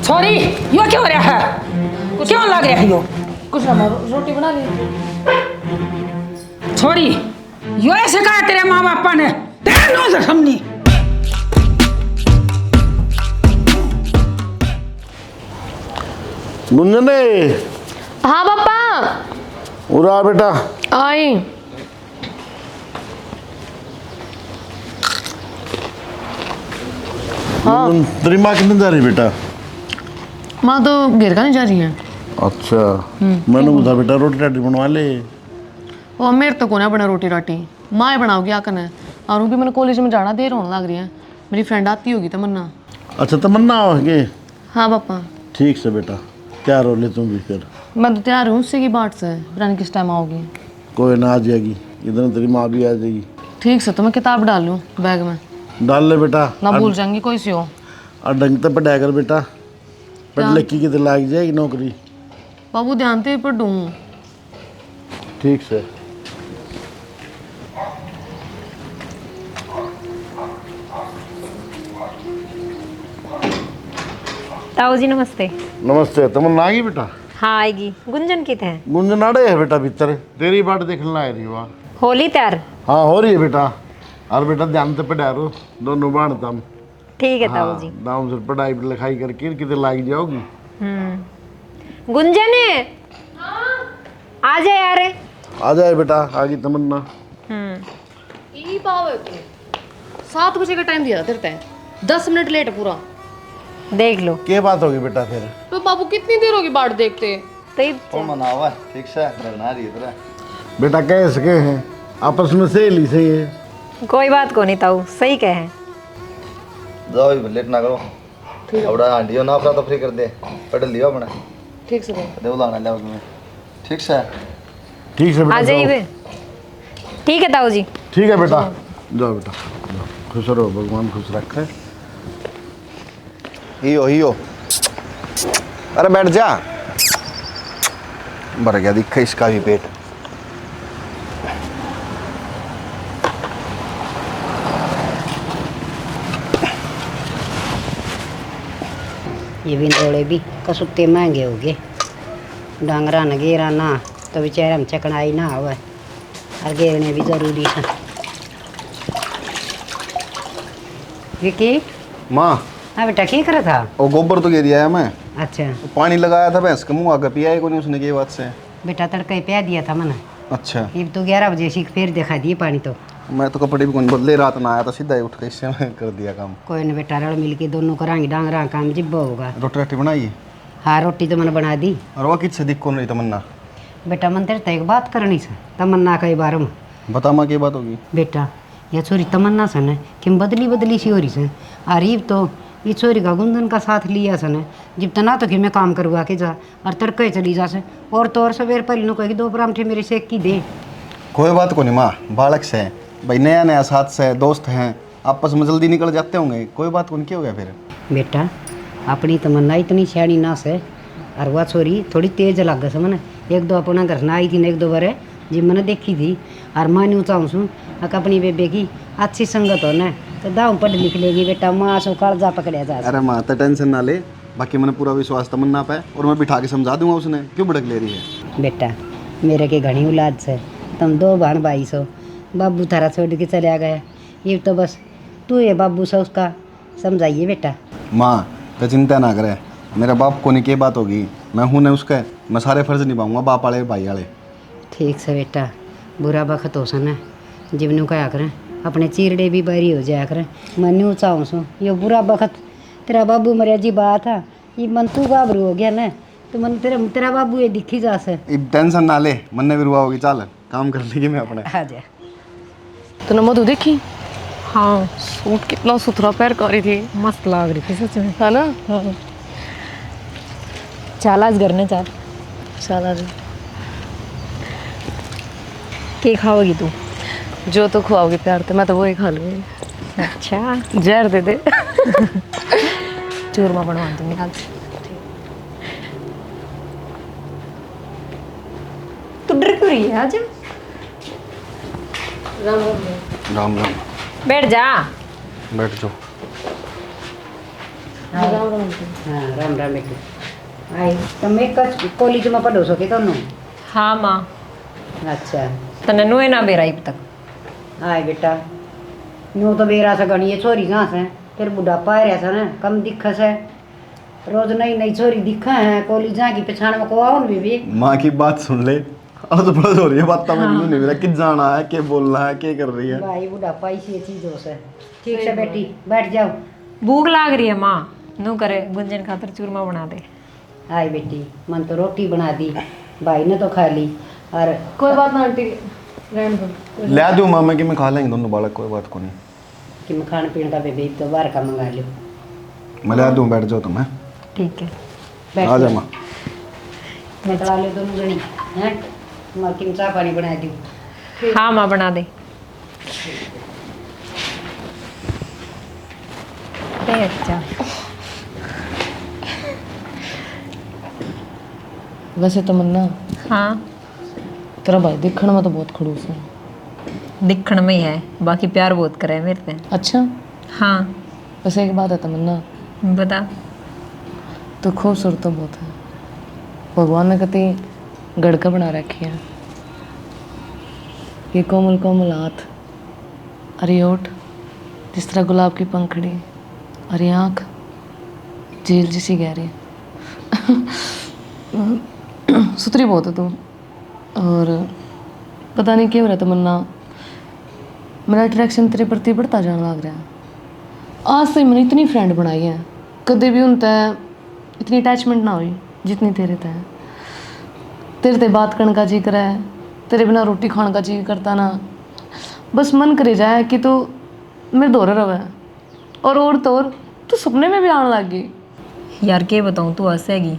छोरी यो क्यों रहा है? क्यों लग रहा है यो? कुछ ना रोटी बना ली। छोरी यो ऐसे कहा तेरे माँ बापा ने तेरे नो से समझी। गुंजने हाँ पापा। उरा बेटा आई। हाँ तेरी माँ कितने जा रही बेटा? माँ तो घेर का नहीं जा रही है। अच्छा मैंने पूछा बेटा रोटी राटी बनवा ले। वो मेरे तो को ना बना रोटी राटी, माँ ही बनाओगी क्या करना है। और उनकी मैंने कॉलेज में जाना देर होने लग रही है। मेरी फ्रेंड आती होगी तमन्ना। अच्छा तमन्ना आओगे? हाँ पापा। ठीक से बेटा तैयार हो ले तुम भी फिर। मैं तो तैयार हूँ उससे की बाट से, पता नहीं किस टाइम आओगी। कोई ना आ जाएगी, इधर तेरी माँ भी आ जाएगी। ठीक से तो मैं किताब डाल लूँ बैग में, डाल ले बेटा ना भूल जाएंगी कोई सी हो। और ढंग से पढ़ाया कर बेटा, पढ़ लिख की तो लग जाएगी नौकरी। बाबू ध्यान से पढ़ूँ। ठीक से। ताऊ जी नमस्ते। नमस्ते तमन्ना आ गई बेटा? हाँ आएगी। गुंजन कित है? गुंजन आड़े है बेटा भीतर, तेरी बाट देखने आ रही वहाँ। होली तैयार? हाँ हो रही है बेटा। और बेटा ध्यान से पढ़ा रो दोनों बाण तम। ठीक है ताऊ जी। दाम से पढ़ाई लिखाई करके कितने लाग जाओगी। गुंजन है आ जाए यार। आ जाए बेटा आ गई तमन्ना। 7 बजे का टाइम दिया था तेरे तय, 10 मिनट लेट है पूरा। देख लो क्या बात होगी बेटा फिर? तो बाबू कितनी देर होगी बाट देखते। तो मनावा ठीक से बना रही है बेटा कह सके हैं आपस में सहेली से ये। कोई बात को नहीं ताऊ, सही कहे। जाओ भी लेट ना करो। अपना आंटियों ना अपना तो फ्री कर दे, पढ़ लियो अपना ठीक से दे बुलाना ले उसमें। ठीक से ठीक से बेटा आ जाइए। ठीक है ताऊ जी। ठीक है बेटा जाओ बेटा जाओ। खुश रहो, भगवान खुश रखे। हियो अरे बैठ जा, भर गया दिखा इसका भी पेट। ये बिंदोड़े भी कसुत्ते महंगे हो गए। डांगरा न गेरा ना तो बेचारे हम चकनाई ना आवे, और गेरने भी जरूरी है। विकी माँ हाँ बेटा क्या करा था? वो गोबर तो गिर दिया है मैं। अच्छा वो पानी लगाया था भैंस के मुँह आकर पिया ही को नहीं उसने, की बात से। बेटा तड़का पिया दिया था मैंने। अच्छा ये तो 11 बजे से फिर दिखा दिए पानी तो। मैं तो कपड़े भी कौन बदले, रात ना आया था सीधा ही उठ के इससे मैं कर दिया काम। कोई न बेटा रल मिल के दोनों कराएंगे, डांगरा काम जिब्बा होगा। रोटी राटी बनाई? हाँ रोटी तो मैंने बना दी। और वो किससे दिख कौन रही तमन्ना? बेटा मन तेरे एक बात करनी से तमन्ना कई बार में। बता माँ की बात होगी। बेटा ये छोरी तमन्ना सन कि बदली सी हो रही से। अरीब तो ये छोरी का गुंदन का साथ लिया सन जब तना तो कि मैं काम करवा के जा और तड़के चली जा से। और तो और सवेर पहले नो कहेगी 2 परांठे मेरे सेक की दे। कोई बात को नहीं माँ, बालक से भाई नया नया साथ से दोस्त हैं, आपस में जल्दी निकल जाते होंगे। कोई बात को नहीं, क्या हो गया फिर? बेटा अपनी तमन्ना इतनी सियाणी ना से, और वह छोरी थोड़ी तेज लग से मैंने 1-2 अपना घर ना आई थी, 1-2 बार जी मैंने देखी थी। और मानी ऊँचाऊँ सूँ अपनी बेबे की अच्छी संगत हो न तो दाव पढ़ लिख लेगी। बेटा माँ सो कालजा पकड़िया जा। अरे माँ तो टेंशन ना ले, बाकी मैंने पूरा विश्वास तमन्ना पे, और मैं बिठा के समझा दूंगा उसने, क्यों भड़क ले रही है। बेटा मेरे के घनी औलाद से तुम 2 बहन भाई सो, बाबू थारा छोड़ के चला गया। ये तो बस तू ये बाबू से उसका समझाइए बेटा। माँ तो चिंता ना करे, मेरे बाप को नहीं क्या बात होगी, मैं हूँ न उसका, मैं सारे फर्ज निभाऊंगा, बाप वाले भाई वाले। ठीक से बेटा, बुरा वक्त हो सन जीवनों कहा करें अपने चीरड़े भी बारी हो जाया करें। मैं न्यू चाहूँ सो ये बुरा वक्त तेरा बाबू मरे जी बात है, ये मन तू गाबरू हो गया न तो मन तेरा बाबू ये दिखी जा से। टेंशन ना ले, मन ने भी रुआ होगी, चल काम कर लेगी मैं अपने। आ जा। तो मधु देखी? हाँ सूट कितना सुथरा पैर कर रही थी, मस्त लग रही थी सच में। है ना? हाँ। चल आज घर ने चल। चल आ जा। क्या खाओगी तू? जो तो खुआओगी प्यार तो मैं तो वही खा लूँगी। अच्छा जहर दे दे। चूरमा बनवा दूंगी आज। तू डर क्यों रही है आज? राम राम। बैठ जा। बैठ जाओ। हाँ राम राम बेटी आई तुम एक कॉलेज में पढ़ो सो के दोनों हाँ माँ अच्छा तने नुए ना बेरा अब तक आए बेटा यूँ तो बेरा से गणी ये छोरी कहाँ से फिर बुढ़ापा आ रहा था ना कम दिक्कत है रोज नई नई छोरी दिखा है कॉलेज की पछाण में को आओ भी माँ की बात सुन ले अब तो बड़ा हो रही है बात समझ नहीं मेरा किस जाना है क्या बोलना है क्या कर रही है भाई बुढ़ापा इसी चीजों से ठीक है बेटी बैठ जाओ भूख लाग रही है माँ नू करे गुंजन खातर चूरमा बना दे आई बेटी मन तो रोटी बना दी भाई ने तो खा ली और कोई बात ना आंटी रहने दो। ले दूँ माँ मैं कि मैं खा लेंगे दोनों बालक कोई बात को नहीं कि मैं खाने पीने का बेबी तो बाहर का मंगा लो मैं ले दूँ बैठ जाओ तुम्हें ठीक है बैठ आ जा माँ निकला लो दोनों जनी हैं मैं कि चाय पानी बना दी हाँ माँ बना दे अच्छा वैसे तमन्ना हाँ तेरा भाई दिखण में तो बहुत खड़ूस है। दिखण में ही है बाकी प्यार बहुत करे मेरे से अच्छा हाँ वैसे एक बात है तमन्ना बता तो खूबसूरत तो बहुत है भगवान ने कति गड़का बना रखी है ये कोमल कोमल हाथ और ये ओठ जिस तरह गुलाब की पंखड़ी और ये आँख झील जैसी गहरी सुथरी बहुत है तू और पता नहीं क्या हो रहा तमन्ना मेरा अट्रैक्शन तेरे प्रति बढ़ता जाने लग रहा है। आज से मैंने इतनी फ्रेंड बनाई है कभी भी उनते इतनी अटैचमेंट ना हुई जितनी तेरे ते है। तेरे ते बात करने का जी करे तेरे बिना रोटी खाने का जी करता ना बस मन करे जाए कि तू मेरे दौरे रवे और तो और तू सपने में भी आने लग गई। यार क्या बताऊँ तू हंसेगी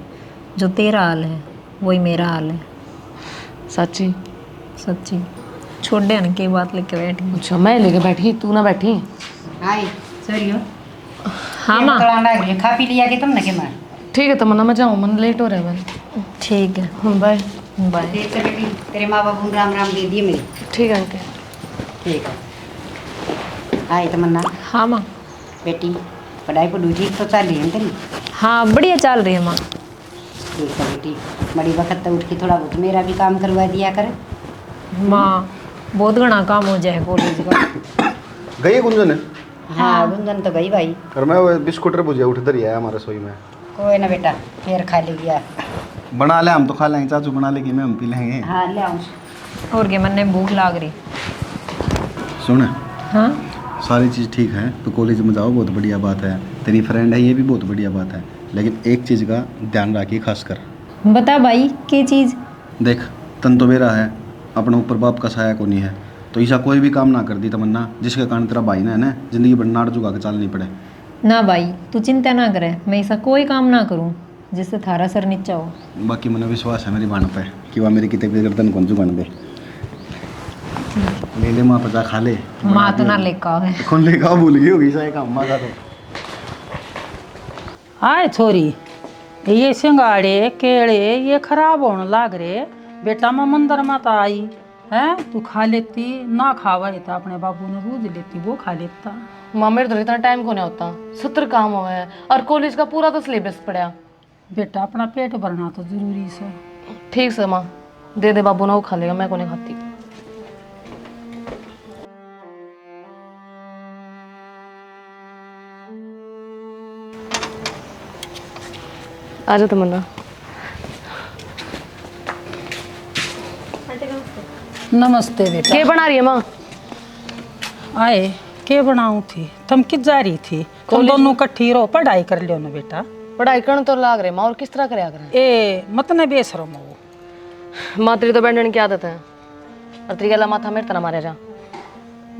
जो तेरा हाल है वही मेरा हाल है सच्ची सच्ची छोड़ दे ना की बात लेके बैठी अच्छा मैं लेके बैठी तू ना बैठी। आई सॉरी हो हाँ माँ खा पी लिया कि तुमने के मार ठीक है तमन्ना मैं जाऊँ मन लेट हो रहा है मैं। ठीक है बाय बाय देख से बेटी तेरे माँ बाबू राम राम दे दिए मेरे ठीक है अंकल। ठीक है आई तमन्ना हाँ माँ बेटी पढ़ाई पढ़ू ठीक तो चल रही है तेरी हाँ बढ़िया चल रही है माँ ठीक है बेटी बड़ी वक्त तो उठ के थोड़ा बहुत मेरा भी काम करवा दिया कर माँ बहुत घना काम हो जाए कॉलेज का गई गुंजन है हाँ गुंजन तो गई भाई और मैं वो बिस्कुट भुजिया उठकर ही आया हमारे रसोई में कोई ना बेटा फिर खा ले गया बना ले हम तो खा लेंगे चाचू बना लेगी मैं हम पी लेंगे हाँ ले आऊँ और क्या मन भूख लाग रही सुन हाँ सारी चीज़ ठीक है तो कॉलेज में जाओ बहुत बढ़िया बात है तेरी फ्रेंड है ये भी बहुत बढ़िया बात है लेकिन एक चीज़ का ध्यान रखिए खासकर बता भाई क्या चीज़ देख तन तो मेरा है अपने ऊपर बाप का साया को नहीं है तो ऐसा कोई भी काम ना कर दी तमन्ना जिसके कारण तेरा भाई ना जिंदगी भर नाड़ झुका के चलनी पड़े। ना भाई तू चिंता ना करे मैं ऐसा कोई काम ना करूँ जिससे थारा सर नीचा हो। बाकी मैंने विश्वास है मेरी बाण पे कि वह मेरी कितने भी गर्दन कौन चुकान दे ले माँ पचा खा ले माँ तो ना लेका है कौन लेगा भूल गई होगी शायद काम माँ का तो आए छोरी ये सिंगाड़े केड़े ये खराब होने लग रहे बेटा मैं मंदिर माता आई है तू खा लेती ना खावा तो अपने बाबू ने दूध लेती वो खा लेता। माँ मेरे तो इतना टाइम को नहीं होता 70 काम हुआ है और कॉलेज का पूरा तो सिलेबस पड़ा। बेटा अपना पेट भरना तो जरूरी से। ठीक से माँ दे दे बाबू ना वो खा लेगा मैं को नहीं खाती। आ जाओ तमन्ना। नमस्ते बेटा। क्या बना रही है माँ? आए के बनाऊं थी तुम किस जा रही थी तुम दोनों इकट्ठी रहो पढ़ाई कर लियो ना बेटा। पढ़ाई करने तो लाग रहे माँ और किस तरह करे करें ए मत न बेशरम हो माँ तेरी तो बैंडन की आदत है और तेरी गला माथा मेरे तरह मारे जा।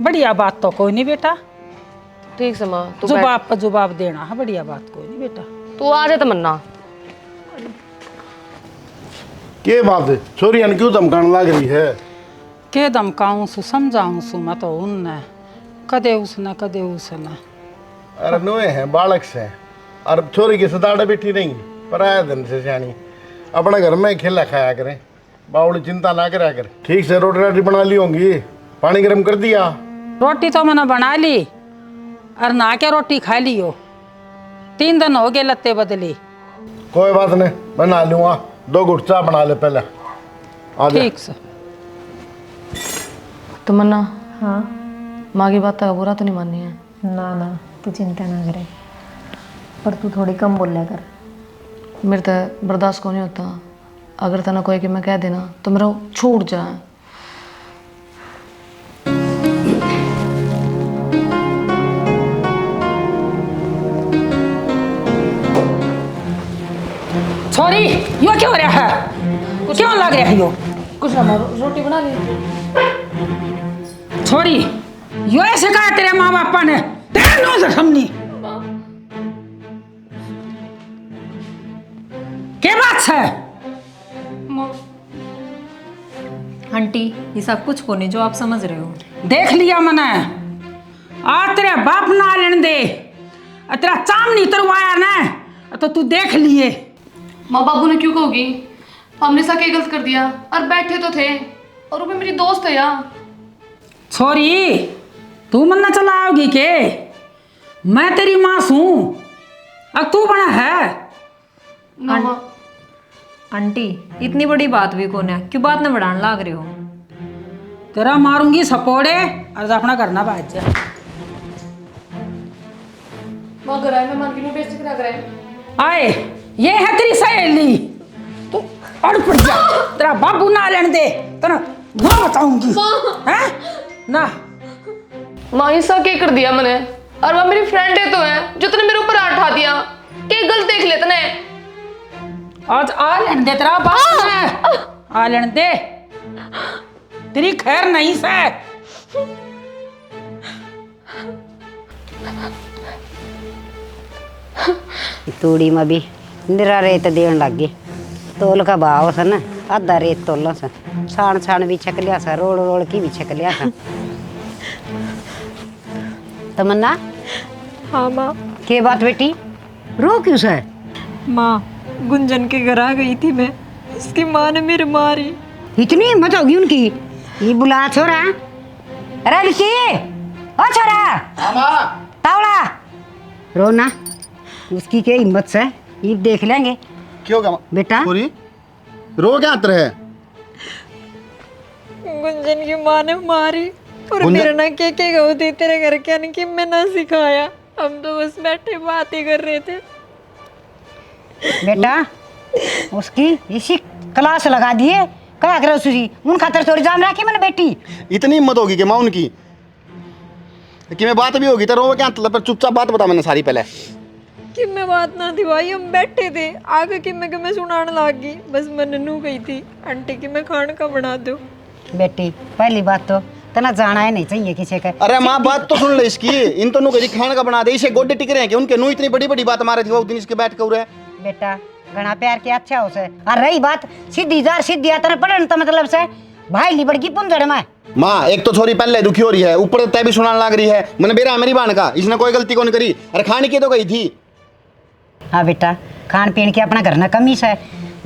बढ़िया बात तो कोई नहीं बेटा ठीक से माँ तू जुबाब पर जुबाब देना है बढ़िया बात कोई नहीं बेटा। तू आ जा तमन्ना। के बात है छोरी क्यों धमकाने लग रही है? के धमकाऊं सु समझाऊं सु मैं तो उनने कदे उसने अरे नोए हैं बालक से और छोरी की सदाड़े बैठी नहीं पर आया दिन से सियानी अपने घर में खेला खाया करें बावड़ी चिंता ना करा कर। ठीक से रोटी राटी बना ली होंगी पानी गर्म कर दिया? रोटी तो मैंने बना ली और ना के रोटी खा ली हो 3 दिन हो गए लत्ते बदले। कोई बात नहीं, बना लूँगा। 2 घुट चाय बना ले पहले। आ जा। ठीक से। तमन्ना, हाँ माँ की बात का बुरा तो नहीं माननी है? ना ना, तू चिंता ना करे, पर तू थोड़ी कम बोलिया कर। मेरे तो बर्दाश्त को नहीं होता। अगर तना कोई कि मैं कह देना तो मेरा छूट जाए। छोरी यो क्यों हो रहा है? क्यों लग रहा है यो? कुछ ना मारो, रोटी बना ली। छोरी यो ऐसे कहा तेरे माँ बापा ने? तेरे नो से समझी क्या बात है? आंटी ये सब कुछ को नहीं जो आप समझ रहे हो। देख लिया मैंने। आज तेरे बाप ना लेने दे, और तेरा चाम नहीं उतरवाया ना तो तू देख लिए। माँ बाबू ने क्यों कहोगी? हमने सके गलत कर दिया और बैठे तो थे, और वो भी मेरी दोस्त है यार। छोरी तू मन ना चलाओगी के? मैं तेरी माँ हूँ, अब तू बड़ा है। ना माँ, आंटी इतनी बड़ी बात भी कौन है, क्यों बात न बढ़ाने लाग रहे हो? तेरा मारूंगी सपोड़े और अपना करना बात जा। माँ घर आए, मेहमान की मुँह बेइज्जती करा कर आए। आए ये है तेरी सहेली, तू अड़ पड़ जा। तेरा बाबू ना लेने दे तेरा वो बताऊंगी। हैं ना माँ ये क्या कर दिया मैंने? और वह मेरी फ्रेंड है तो है जो तूने मेरे ऊपर हाथ उठा दिया। क्या गलत देख ले तने? आज आ लेने दे तेरा बाप ने, आ लेने दे, तेरी खैर नहीं से। तूड़ी में भी निरा रेत देन लग गए। तोल का भाव से ना आधा रेत तोल से छान छान भी छक लिया सा, रोड़ रोड़ की भी छक लिया सा। तमन्ना, हाँ माँ। के बात बेटी, रो क्यों से? माँ गुंजन के घर आ गई थी मैं, उसकी माँ ने मेरे मारी। इतनी हिम्मत होगी उनकी? ये बुला छोरा। अरे लिखी ओ छोरा, तावड़ा रो ना। उसकी क्या हिम्मत से, ये देख लेंगे। क्यों क्या बेटा पूरी रो क्या आते रहे? गुंजन की माँ ने मारी, और गुंजन- मेरे ना के गए थे तेरे घर के, यानी कि मैं ना सिखाया, हम तो बस बैठे बात ही कर रहे थे। बेटा उसकी इसी क्लास लगा दिए। क्या करे उसी उन खातर थोड़ी जान रखी मैंने बेटी। इतनी हिम्मत होगी कि माँ उनकी कि मैं बात भी होगी तो रो क्या पर चुपचाप बात बता मैंने सारी पहले। कि मैं बात ना थी भाई, हम बैठे थे आगे कि मैं सुनाने लग गई। बस मैं नन्नू गई थी आंटी की मैं खाने का बना दो। बेटी पहली बात तो तना जाना ही नहीं चाहिए किसी का। अरे माँ बात तो सुन ले इसकी। इन तो कहीं खाने का बना दे, इसे गोड्डे टिक रहे हैं कि उनके नू इतनी बड़ी बड़ी बात मारे थी वो दिन इसके बैठ कर। बेटा घना प्यार के अच्छा हो से। और रही बात सीधी जार सीधी आता पढ़ने तो मतलब से भाई लिबड़ की पुंजड़ में। माँ एक तो छोरी पहले दुखी हो रही है, ऊपर तय भी सुनाने लग रही है मैंने बेरा मेरी बहन का, इसने कोई गलती कौन करी। अरे खाने की तो गई थी। हाँ बेटा खान पीन के अपना घर ना कमी से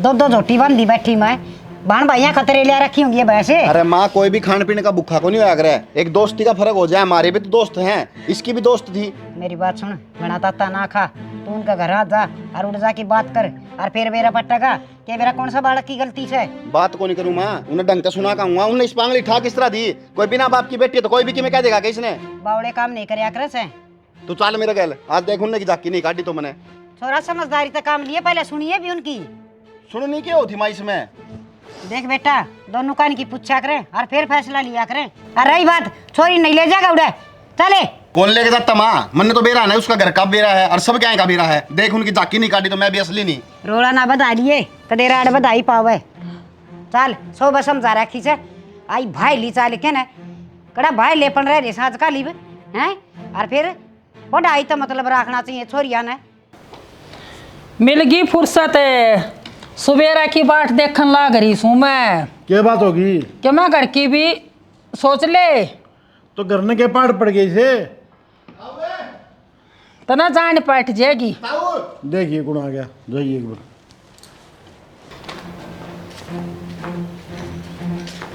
2-2 रोटी बन दी बैठी मैं। बाण भाइयाँ खतरे लिया रखी होंगी वैसे। अरे माँ कोई भी खाने पीने का भूखा को नहीं होया करे, एक दोस्ती का फर्क हो जाए। हमारे भी तो दोस्त हैं, इसकी भी दोस्त थी। मेरी बात सुन, घना ताता ना खा, तू उनका घर आ जा और उड़ जा की बात कर। और फिर मेरा पट्टा का कि मेरा कौन सा बालक की गलती से बात को नहीं करूँ माँ, उन्हें ढंग से सुना कहूँगा। उन्हें इस पांगली ठा किस तरह दी? कोई बिना बाप की बेटी है तो कोई भी कि मैं कह देगा कि इसने बावड़े काम नहीं करे आकर से। तू चाल मेरे गैल, आज देख उन्हें की जाकी नहीं काटी तो मैंने थोड़ा समझदारी तक काम लिए, पहले सुनिए भी उनकी। सुननी क्या होती माँ इसमें? देख बेटा दोनों कान की पूछा करें और फिर फैसला लिया करें। और रही बात छोरी नहीं ले जाएगा उड़े चले। कौन लेके जाता माँ? मैंने तो बेरा है, उसका घर का बेरा है और सब क्या का बेरा है। देख उनकी जाकी नहीं काटी तो मैं भी असली नहीं। रोड़ा ना बधा लिए कदेरा अड़ बधाई पावे। चल सो बस समझा रखी से आई भाई ली चाल के ना कड़ा भाई लेपन रहे साज का लीब हैं। और फिर पढ़ाई तो मतलब रखना चाहिए छोरिया ने। मिल गई फुर्सत सवेरा की बाट देखन लाग रही हूँ मैं। क्या बात होगी? कि मैं घर की भी सोच ले तो घर के पाड़ पड़ गई से तना जान बैठ जाएगी। देखिए कौन आ गया, जाइए एक बार।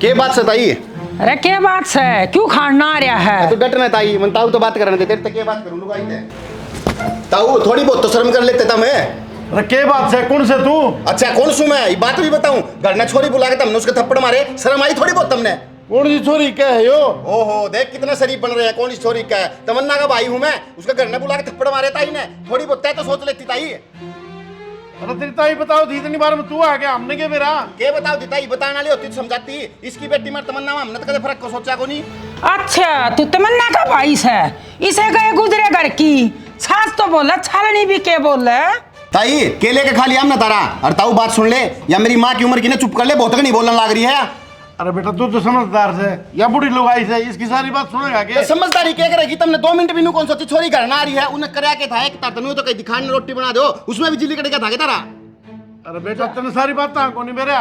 के बात से ताई? अरे क्या बात है, क्यों खाना आ रहा है? तू डट ना ताई, मन ताऊ तो बात करने दे, तेरे तक के बात करूँ लुगाई ते। ताऊ थोड़ी बहुत तो शर्म कर लेते था मैं। अरे के बात से कौन से तू? अच्छा कौन सू मैं, ये बात भी बताऊं, घर ने छोरी बुला के तुमने उसके थप्पड़ मारे, शर्म आई थोड़ी बहुत तुमने? कौन सी छोरी क्या है यो? ओहो देख कितना शरीफ बन रहे हैं, कौन सी छोरी क्या है? तमन्ना का भाई हूं मैं, उसके घर ने बुला के थप्पड़ मारे ताई ने, थोड़ी बहुत तय तो सोच लेती ताई। अरे तेरी ताई बताओ थी इतनी बार में तू आ गया, हमने के मेरा के बताओ दी ताई, बताने वाली होती तो समझाती। इसकी बेटी में तमन्ना में हमने तो कदे फर्क को सोचा को नहीं। अच्छा तू तमन्ना का भाई है, इसे गए गुजरे घर की सास तो बोला छालनी भी के बोल रहा ताई केले के खा लिया हमने तारा। और ताऊ बात सुन ले, या मेरी माँ की उम्र की ने चुप कर ले, बहुत नहीं बोलने लग रही है। अरे बेटा तू तो समझदार से या बुढ़ी लुगाई से इसकी सारी बात सुनेगा के? समझदारी क्या करेगी? तुमने 2 मिनट भी नहीं कौन सोची छोरी घर ना आ रही है, उन्हें करया के था एक तनु तो कहीं दिखाने रोटी बना दो, उसमें भी जिली कटेगा था के तारा। अरे बेटा तेने सारी बात कौन नहीं मेरा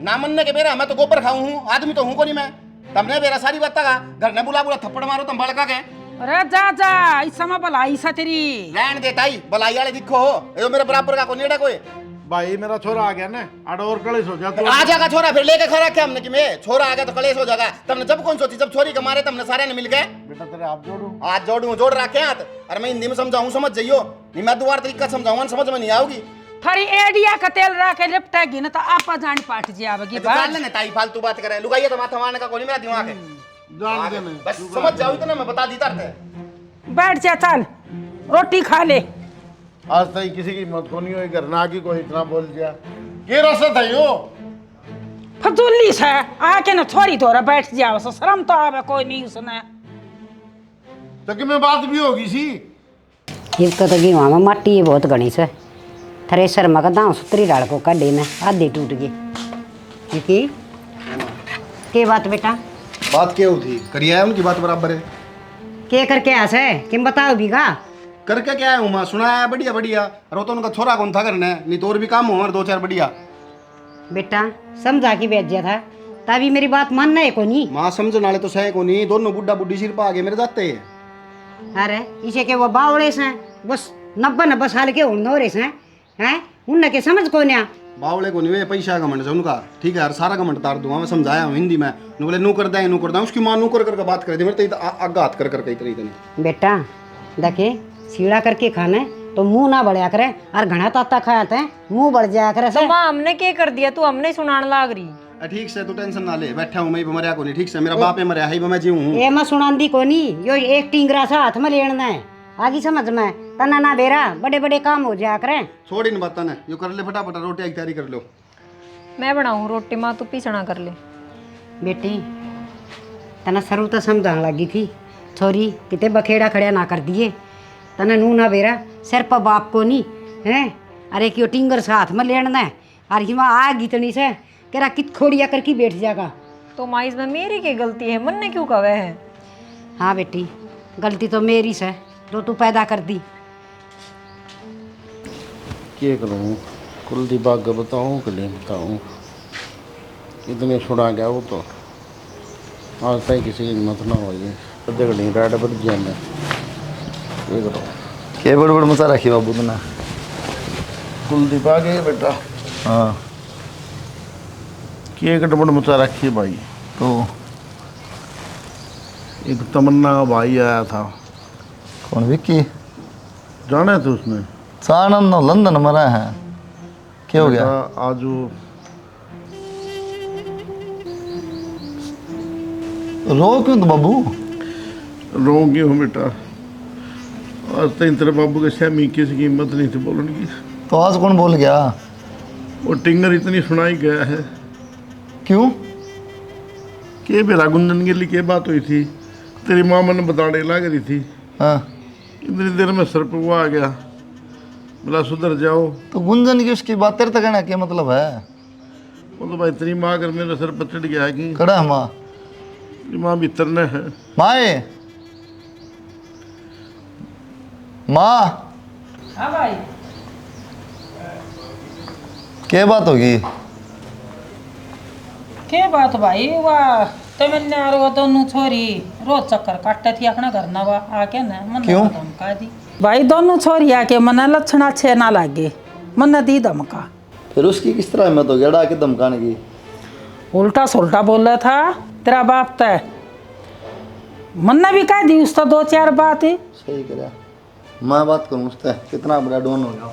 ना मनने के मेरा, मैं तो गोबर खाऊं हूं, आदमी तो हूं को नहीं मैं। तुमने मेरा सारी बात का घर ने बुला थप्पड़ मारो तुम बड़का के। अरे जा जा इस समय भलाई सा तेरी रहन दे ताई, भलाई वाले दिखो हो, ये मेरे बराबर का को नेड़ा कोई। भाई मेरा छोरा आ गया ना, आडो और कलेश हो जाता आ जाएगा छोरा, फिर लेके खड़ा क्या हमने कि मैं छोरा आ गया तो कलेश हो जाएगा। तुमने जब कौन सोची, जब छोरी के मारे तुमने सारे ने मिल गए। बेटा तेरे हाथ जोड़ू। हाथ जोड़ रखे हाथ। अरे मैं हिंदी में समझाऊं समझ जाइयो, नहीं मैं दोबारा तरीका समझाऊंगा समझ में नहीं आओगी। थारी एडिया का तेल रख के लिपटेगी ना तो आपा जान पाट जाएगी। तो जान लेने ताई, फालतू बात करे, लुगाइया तो माथा मारने का कोई नहीं मेरा दिमाग है। जान देने बस समझ जाओ इतना, मैं बता दी तरते। बैठ जा, चल रोटी खा ले। आज तक किसी की मत को नहीं हुई, घर ना की कोई इतना बोल दिया के रास्ता था यो? फजूली से आके ना छोरी तोरा बैठ जाओ, सो शर्म तो आवे कोई नहीं उसने। तक में बात भी होगी सी। इसका तो गेहूँ में माटी है बहुत घनी से, थ्रेसर में दाँव सुतरी डाल को कड्डे में आधे टूट गए। के बात बेटा? बात क्या थी? करिए उनकी बात बराबर है। के करके आस है किम बताओ बीघा? करके क्या है माँ, सुनाया बढ़िया बढ़िया। रो तो उनका छोरा कौन था करने, नहीं तो और भी काम हो 2-4 बढ़िया। बेटा समझा के भेज दिया था, तभी मेरी बात मानना है को नहीं? माँ समझने वाले तो सही को नहीं, दोनों बुढ़ा बुढ़ी सिर पा गए मेरे जाते हैं। अरे इसे के वो बावड़े से बस 90 साल के उन्होंने से हैं, उनने के समझ को नहीं। बावले को नहीं, पैसा का घमंड है उनका, ठीक है यार, सारा घमंड तार दूंगा मैं, समझाया हूँ हिंदी में। बोले नू कर दे, उसकी माँ नू कर बात कर दी मेरे तो आगात कर इतनी। बेटा देखे सीढ़ा करके खाना तो मुंह ना बढ़िया करे, और घना ताता खाया थे मुंह बढ़ जाया करे। तो माँ हमने क्या कर दिया, तू हमने सुनाने लाग रही। ठीक से तू टेंशन ना ले, बैठा हूँ मैं, मरिया को नहीं, ठीक से मेरा बाप है मरिया है, मैं जीव हूँ। ये मैं सुनांदी को नहीं, यो एक टिंगरा सा हाथ में लेना है, आगे समझ में तना ना बेरा बड़े बड़े काम हो जाया करे। छोड़ इन बात ने, यो कर ले फटाफट रोटी की तैयारी कर लो। मैं बनाऊँ रोटी माँ, तू पीसना कर ले। बेटी तना सरू तो समझाने लगी थी, छोरी कितने बखेड़ा खड़िया ना कर दिए, तना नू ना बेरा सिर पर बाप को नहीं है। अरे क्यों टिंगर सा हाथ में लेना है, और हिमा आ गीतनी से कह कित खोड़िया करके बैठ जाएगा। तो माँ इसमें मेरी क्या गलती है, मन ने क्यों कहा है? हाँ बेटी गलती तो मेरी से, जो तू पैदा कर दी। क्या करूँ कुलदीप बाग बताऊँ कि नहीं बताऊँ, इतने छुड़ा गया वो तो आज तक किसी की हिम्मत ना हो गई राइड पर जाने। क्या करो के बड़ मचा रखी बाबू तूने? कुलदीप आ गए बेटा। हाँ क्या गड़बड़ मचा रखी है भाई? तो एक तमन्ना का भाई आया था, कौन विक्की? जाना है तो उसने सानंद लंदन मरा है, क्या हो गया? आज वो रो क्यों तो बाबू? रोगी हूँ बेटा, आज तक तेरे बाबू के सहमी किसी की हिम्मत नहीं थी बोलने की। तो आज कौन बोल गया? वो टिंगर इतनी सुनाई गया है। क्यों? के बेरा गुंजन के लिए क्या बात हुई थी, तेरी माँ मैंने बताने लग रही थी। हाँ इतनी देर में सर पे वो आ गया, बोला सुधर जाओ। तो गुंजन की उसकी बात तेरे तक कहना क्या मतलब है? वो तो भाई तेरी माँ अगर मेरे सर पर चढ़ गया कि कड़ा है माँ? तेरी माँ भीतर न है। माए माँ हाँ भाई क्या बात होगी? के बात भाई, वाह तमन्ना और वो दोनों छोरी रोज चक्कर काटते थी अपना घर ना, वा आके ना मन क्यों? धमका दी भाई। दोनों छोरी आके मन लक्षण अच्छे ना लागे, मन दी धमका। फिर उसकी किस तरह हिम्मत हो गया डाके धमकाने की? उल्टा सुल्टा बोल रहा था तेरा बाप तय, मन ने भी कह दी उसका 2-4 बात। सही करा, मैं बात करूँ उससे, कितना बड़ा डोन हो गया।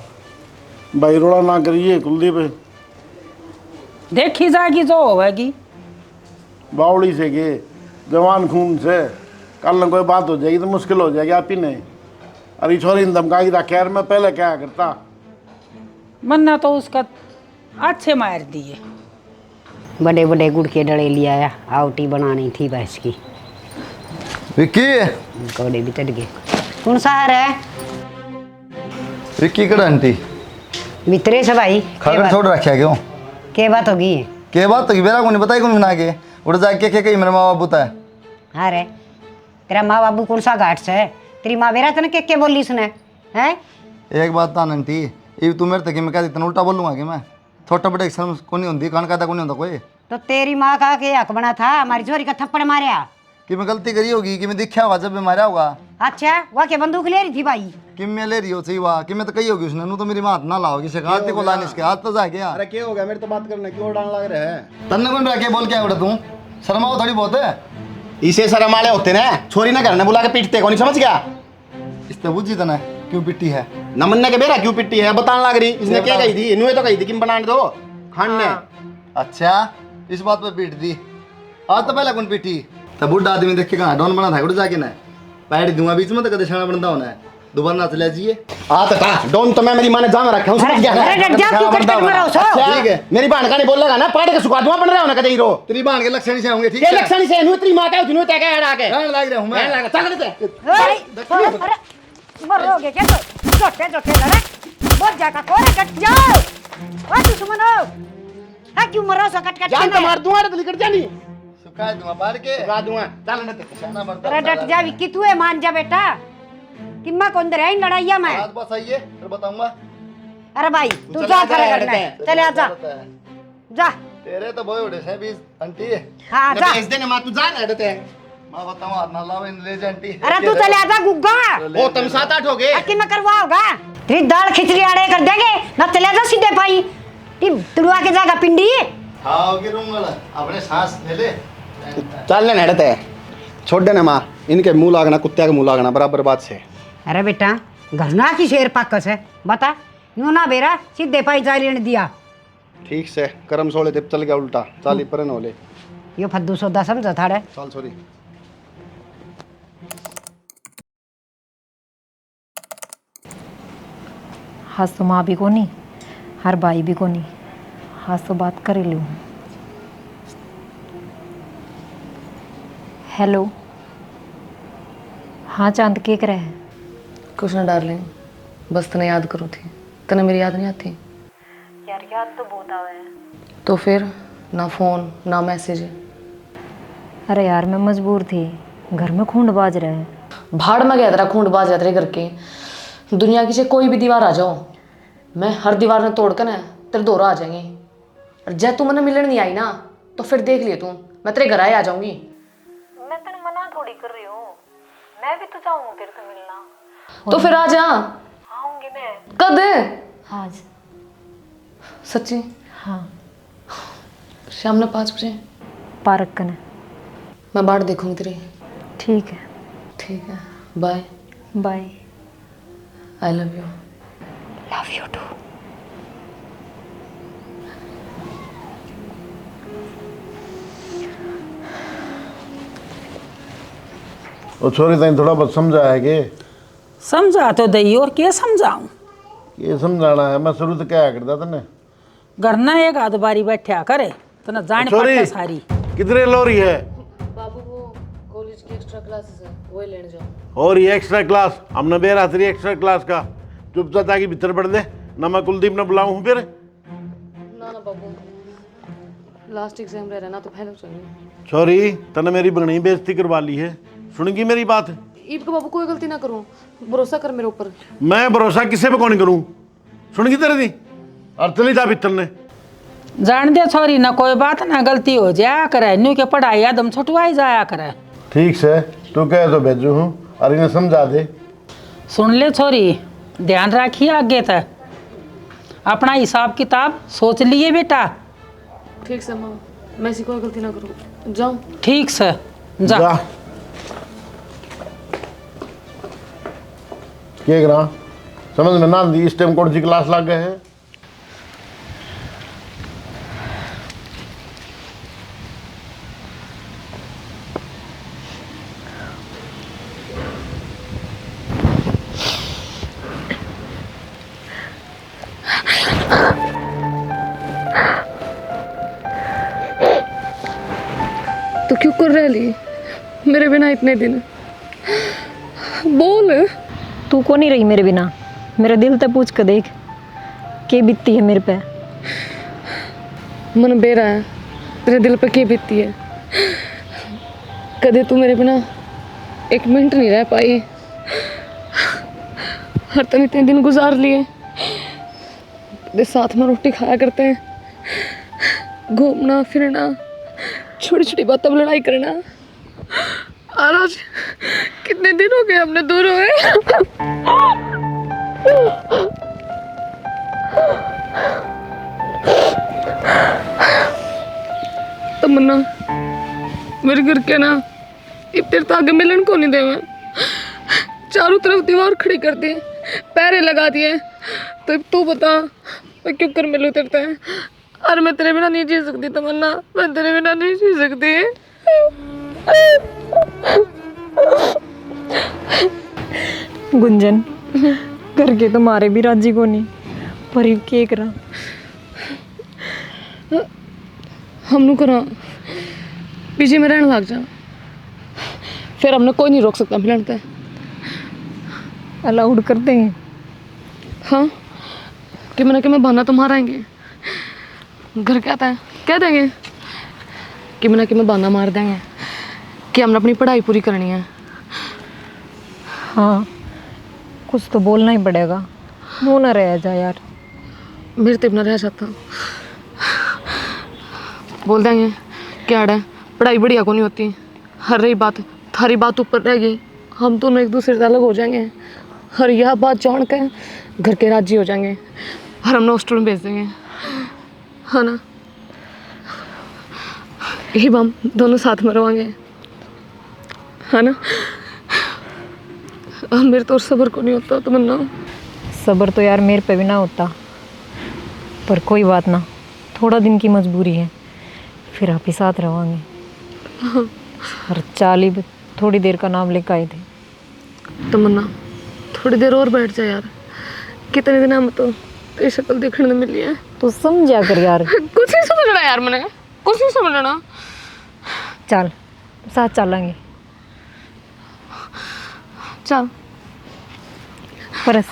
भाई रोड़ा ना करिए कुलदीप, देखी जाएगी जो होगी। बावड़ी से के जवान खून से कल न कोई बात हो जाएगी तो मुश्किल हो जाएगी आप ही नहीं। अरे छोरी ने धमका के रखा यार, मैं पहले क्या करता। मन्ना तो उसका अच्छे मार दिए। बड़े बड़े गुड़ के डले ले आया, आवटी बनानी थी भैंस की। विक्की, कौड़े भी चढ़ गए। कौन सा है? विक्की कड़ा आंटी मित्रे से भाई खाकर छोड़ रखा क्यों? के बात होगी? के बात तो मेरा को नहीं बताई कौन बना के उड़ जाके के कही मेरा माँ बाबू था। हाँ रे, तेरा माँ बाबू कौन सा घाट से है? तेरी माँ बेरा तने के बोली सुने हैं? एक बात था आंटी, ये तू मेरे तक मैं क्या इतना उल्टा बोलूंगा कि मैं छोटा बड़ा शर्म को नहीं होती, कान का को नहीं होता कोई। तो तेरी माँ का के हक बना था हमारी छोरी का थप्पड़ मारिया कि मैं गलती करी होगी, कि मैं दिखा होगा जब मैं मारा होगा। अच्छा वह के बंदूक ले रही थी भाई? कि मैं ले रही हो सही हुआ कि मैं तो कही होगी उसने, नू तो मेरी माँ हाथ ना लाओगी शिकायत को लाने इसके हाथ तो जा गया। अरे क्या हो गया, मेरे तो बात करने क्यों डांग लग रहा है? तन्ने कौन रखे बोल क्या उड़ा तू, शर्माओ थोड़ी बहुत है। इसे शर्म वाले होते ना, छोरी ना घर ने बुला के पीटते कौन, समझ गया? इसने बुझी तना क्यों पिट्टी है? न मन्ने के बेरा क्यों पिट्टी है बताने लग रही। इसने क्या कही थी? इन्होंने तो कही थी कि बनाने दो खान ने। अच्छा इस बात पे पीट दी, आज तो पहले कौन पीटी? तब बुढ़ा आदमी देख के कहाँ डॉन बना था उड़ जाके ना पैर दूंगा बीच में तो कदे छाना बनता होना है, दोबारा ना चले जाइए। आता था डोन तो मैं मेरी माँ ने जान रखा हूँ, समझ गया ना? अरे डट जा, क्यों कट कट मरा उसे? अच्छा, ठीक है मेरी बहन का नहीं बोलेगा ना, पाड़ के सुखा दूंगा बन रहा हो ना कदे हीरो। तेरी बहन के लक्षण से होंगे ठीक ये है? लक्षण से इन्हों तेरी माँ का जिन्हों तय का हड़ा के रहने लग रहा हूँ मैं। रहने लगा, चल लेते अरे मरोगे क्या? तो छोटे छोटे लड़े बहुत जाका कोरे कट जाओ। ओ दुश्मनो, है क्यों मरो सो कट कट जान तो मार दूंगा तो निकल जानी, सुखा दूंगा पार के सुखा दूंगा चल लेते। छाना बनता अरे डट जा विक्की, तू है मान जा बेटा कि मैं कौन दे लड़ाइया में। आज बस आइए फिर बताऊंगा। अरे भाई तू जा खड़ा करना है, चले आ जा जा। तेरे तो बोए उड़े से भी आंटी, हाँ जा। भेज देने माँ तू जा ना देते मैं बताऊँ हाथ ना लाओ इन ले जा आंटी। अरे तू चले आ जा गुग्गा, ओ तुम 7-8 हो गए। अक्की में करवा होगा तेरी दाल खिचड़ी आड़े कर देंगे ना। चले आ जा सीधे पाई तुड़वा के जाएगा पिंडी। हाँ ओके रूम वाला अपने सांस ले ले। चल लेने हटते छोड़ देना माँ, इनके मुंह लागना कुत्ते के मुंह लागना बराबर बात से। अरे बेटा घरना की शेर पाकस है बता, यूं ना बेरा सीधे पाई जा लेने दिया। ठीक से करम सोले थे चल गया उल्टा, चाली पर न होले। यो फद्दू सौदा समझा था रे। चल सॉरी। हाथ तो माँ भी को नहीं, हर भाई भी को नहीं, हाथ तो बात कर लूँ। हेलो, हाँ चांद के रहे है? कुछ ना डार्लिंग, बस तने याद करो थी, तने मेरी याद नहीं आती? यार याद तो बहुत आवे है। तो फिर ना फ़ोन ना मैसेज। अरे यार मैं मजबूर थी, घर में खूंड बाज रहा है। भाड़ में गया तेरा खूंड बाज जाते रहे करके। दुनिया की चाहे कोई भी दीवार आ जाओ, मैं हर दीवार में तोड़ कर ना तेरे दोरा आ जाएंगे। और जब तू मैंने मिलने नहीं आई ना तो फिर देख लिए तू, मैं तेरे घर आए आ जाऊंगी। मैं तेरे मना थोड़ी कर रही हूँ, मैं भी तो चाहूँ तेरे से मिलना। तो फिर आ जा। आऊंगी मैं। कद? आज। सच्ची? हाँ। शाम ने 5 बजे पार्क कने। मैं बाट देखूंगी तेरी। ठीक है। ठीक है, bye. Bye. I love you. Love you too. वो छोरी तैं थोड़ा बहुत समझा है कि? समझा तो दई और क्या समझाऊं? ये समझाना है, मैं शुरू तो क्या करता तने घरना एक आध बारी बैठा करे तना जान छोरी पड़ता सारी। कितने लोरी है? बाबू वो कॉलेज की एक्स्ट्रा क्लासेस है, वो लेने जाओ। और ये एक्स्ट्रा क्लास हमने बेरा तेरी एक्स्ट्रा क्लास का चुपचाप ताकि भीतर पढ़ दे ना, मैं कुलदीप ने बुलाऊं फिर। ना ना बाबू, लास्ट एग्जाम रह रहा ना तो पहले चाहिए। छोरी तने मेरी बगनी बेइज्जती करवा ली है, सुनेगी मेरी बात? ईद को बाबू कोई गलती ना करूं, भरोसा कर मेरे ऊपर। मैं भरोसा किसे पे कौन करूं? सुनेगी तेरे दी और चली जा भीतर ने। जान दे छोरी ना कोई बात ना गलती हो जाया करे, न्यू के पढ़ाई आदम छुटवाई जाया करे। ठीक से तू कहे तो भेजू हूँ और इन्हें समझा दे। सुन ले छोरी, ध्यान रखिए आगे तक, अपना हिसाब किताब सोच लिए बेटा। ठीक से माँ, मैं ऐसी कोई गलती ना करूँ, जाऊँ? ठीक से जा। क्या करा समझ में ना आती इस टाइम कौन सी क्लास लग गए है। तो क्यों कर रह ली मेरे बिना इतने दिन? बोल। तू को नहीं रही मेरे बिना, मेरा दिल तो पूछ के देख के बीतती है मेरे पे। मन बेरा है तेरे दिल पे क्या बीतती है। कदे तू मेरे बिना एक मिनट नहीं रह पाई। हर तन इतने दिन गुजार लिए, तेरे साथ में रोटी खाया करते हैं, घूमना फिरना, छोटी छोटी बातों पर लड़ाई करना। और आज कितने दिन हो गए हमने दूर हुए। तमन्ना मेरे घर के ना इतने तो आगे मिलन को नहीं देवे, चारों तरफ दीवार खड़ी कर दी, पैरे लगा दिए। तो अब तू बता मैं क्यों कर मिलूं तेरे से? और मैं तेरे बिना नहीं जी सकती तमन्ना, मैं तेरे बिना नहीं जी सकती। गुंजन करके तुम्हारे भी राजी को नहीं, पर ये क्या करा? हमनू करा पीजी में रहने लग जा, फिर हमने कोई नहीं रोक सकता मिलन ते। अलाउड कर देंगे? हाँ कि मैं बहाना तुम्हारा आएंगे। घर कहता है कह देंगे कि मैं बहाना मार देंगे कि हमने अपनी पढ़ाई पूरी करनी है। हाँ कुछ तो बोलना ही पड़ेगा, मुँह ना रह जा यार। मेरे तो इतना रह जाता, बोल देंगे क्या है पढ़ाई बढ़िया को नहीं होती। हर रही बात थारी बात ऊपर रह गई, हम दोनों एक दूसरे से अलग हो जाएंगे। हर यह बात जान के घर के राजी हो जाएंगे और हमने हॉस्टल में भेज देंगे, है ना? यही हम दोनों साथ में रहेंगे, है ना? अब मेरे तो और सब्र को नहीं होता तमन्ना। सब्र तो यार मेरे पे भी ना होता, पर कोई बात ना, थोड़ा दिन की मजबूरी है, फिर आप ही साथ रहेंगे। और चाली भी थोड़ी देर का नाम लेकर आए थे। तमन्ना थोड़ी देर और बैठ जा यार, कितने दिन हम तो तेरी शक्ल देखने को मिली है। तो समझा कर यार। कुछ नहीं समझना यार, मैंने कुछ नहीं समझना। चल साथ चलेंगे। चल परस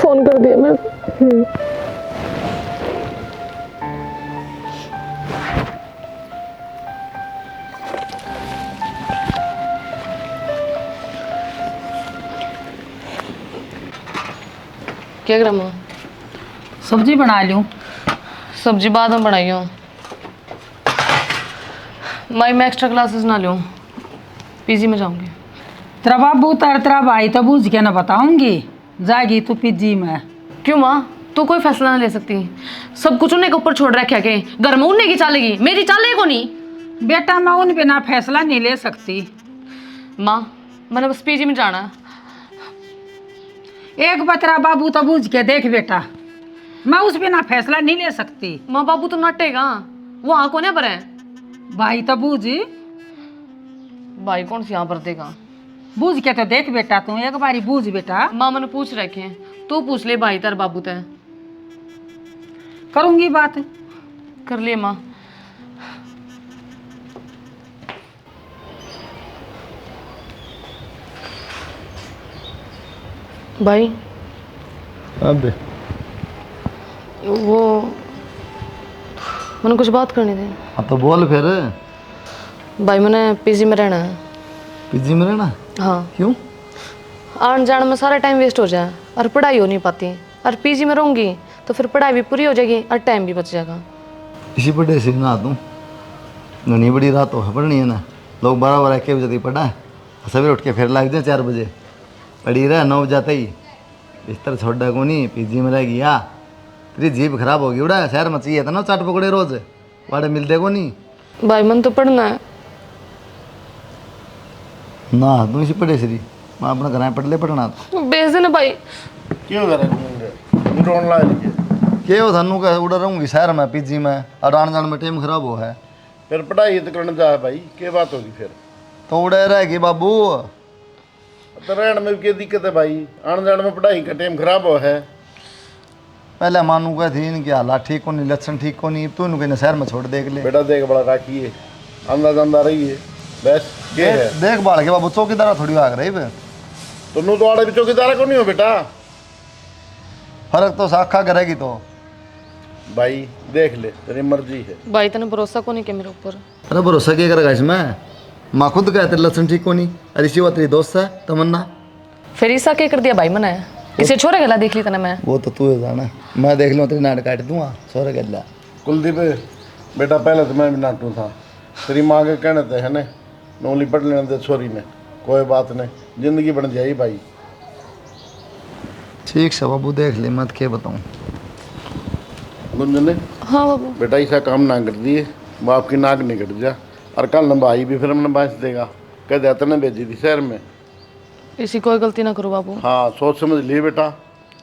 फोन कर दिया मैं। क्या कर रहा? सब्जी बना लूँ? सब्जी बाद में बनाई हूँ। मैं एक्स्ट्रा क्लासेस ना लूँ, पीजी में जाऊँगी। तेरा बाबू तेरा भाई तो बूझ के ना बताऊंगी, जाएगी तू पीजी में। क्यों माँ, तू कोई फैसला ना ले सकती? सब कुछ उन्हें के ऊपर छोड़ रखा के घर में उन्हें की चालेगी, मेरी चाले को नहीं। बेटा मैं उन बिना फैसला नहीं ले सकती। माँ मैंने बस पीजी में जाना है। एक बार तेरा बाबू तो बूझ के देख बेटा, मैं उस बिना फैसला नहीं ले सकती। माँ बाबू तो नटेगा, वो हाँ कौन है पर है? भाई तो बूझ, भाई कौन सी यहाँ पर देगा? बूझ के तो देख बेटा, तू एक बारी बूझ बेटा। माँ मैंने पूछ रखे हैं, तू पूछ ले भाई तार बाबू तय करूंगी बात। कर लिए माँ। भाई अब वो मैंने कुछ बात करनी थी। अब तो बोल फिर। भाई मैंने पीजी में रहना है। पीजी में रहना? हाँ। क्यों? आने जाने में सारा टाइम वेस्ट हो जाए और पढ़ाई हो नहीं पाती, और पीजी में रहूँगी तो फिर पढ़ाई भी पूरी हो जाएगी और टाइम भी बच जाएगा। इसी पढ़े से ना दूँ, घनी बड़ी रात हो पढ़नी है ना। लोग 12 1 बजे तक पढ़ा है, सवेरे उठ के फिर लग जाए 4 बजे पढ़ी रहा, 9 बजे जाते ही बिस्तर छोड़ा को नहीं, पीजी में रह गया। तेरी जीभ खराब होगी उड़ा, शहर में चाहिए था ना चाट पकड़े रोज, वाड़े मिलते को नहीं। भाई मन तो पढ़ना है। ना तू इसी पढ़े श्री मैं अपना घर पढ़ ले पढ़ना भेज देना भाई। क्यों करे तू रोन ला लीजिए के हो थानू का उड़ा रहूंगी शहर में पीजी में और आने जाने में टाइम खराब हो है फिर पढ़ाई तो करने जा भाई क्या बात होगी फिर तो उड़े रहेगी बाबू। तो रहने में भी क्या दिक्कत है भाई आने जाने में पढ़ाई का टाइम खराब हो है। पहले मानू का थी इनकी हालात ठीक को नहीं लक्षण ठीक को नहीं तू इनको शहर में छोड़ देख ले बेटा देख बड़ा राखिए अंदा अंदा रही है बस ये है देख बाल के बाबू चौकीदार थोड़ी आग रही बे तुम तो आड़े भी चौकीदार को नहीं हो बेटा फर्क तो साखा करेगी तो भाई देख ले तेरी मर्जी है। भाई तने भरोसा को नहीं के मेरे ऊपर। अरे भरोसा क्या करेगा इसमें माँ खुद कहते लक्षण ठीक को नहीं अरे इसी बात तेरी दोस्त है तमन्ना फिर ईसा क्या कर दिया भाई मैंने इसे छोरे गला देख ली तने मैं। वो तो तू है जाना मैं देख लूँ तेरी नाट काट दूंगा सोरे गला। कुलदीप बेटा पहले तो मैं भी नाटू था तेरी माँ के कहने थे है ना नौली पढ़ लेने दे छोरी ने कोई बात नहीं जिंदगी बन जाएगी भाई। ठीक है बाबू देख ले मत क्या बताऊँ। गुंजन ने हाँ बाबू। बेटा ऐसा काम ना कर दिए बाप की नाक नहीं कट जा और कल न भाई भी फिर हमने बांच देगा कह दिया ने भेजी थी शहर में। इसी कोई गलती ना करो बाबू। हाँ सोच समझ लिए बेटा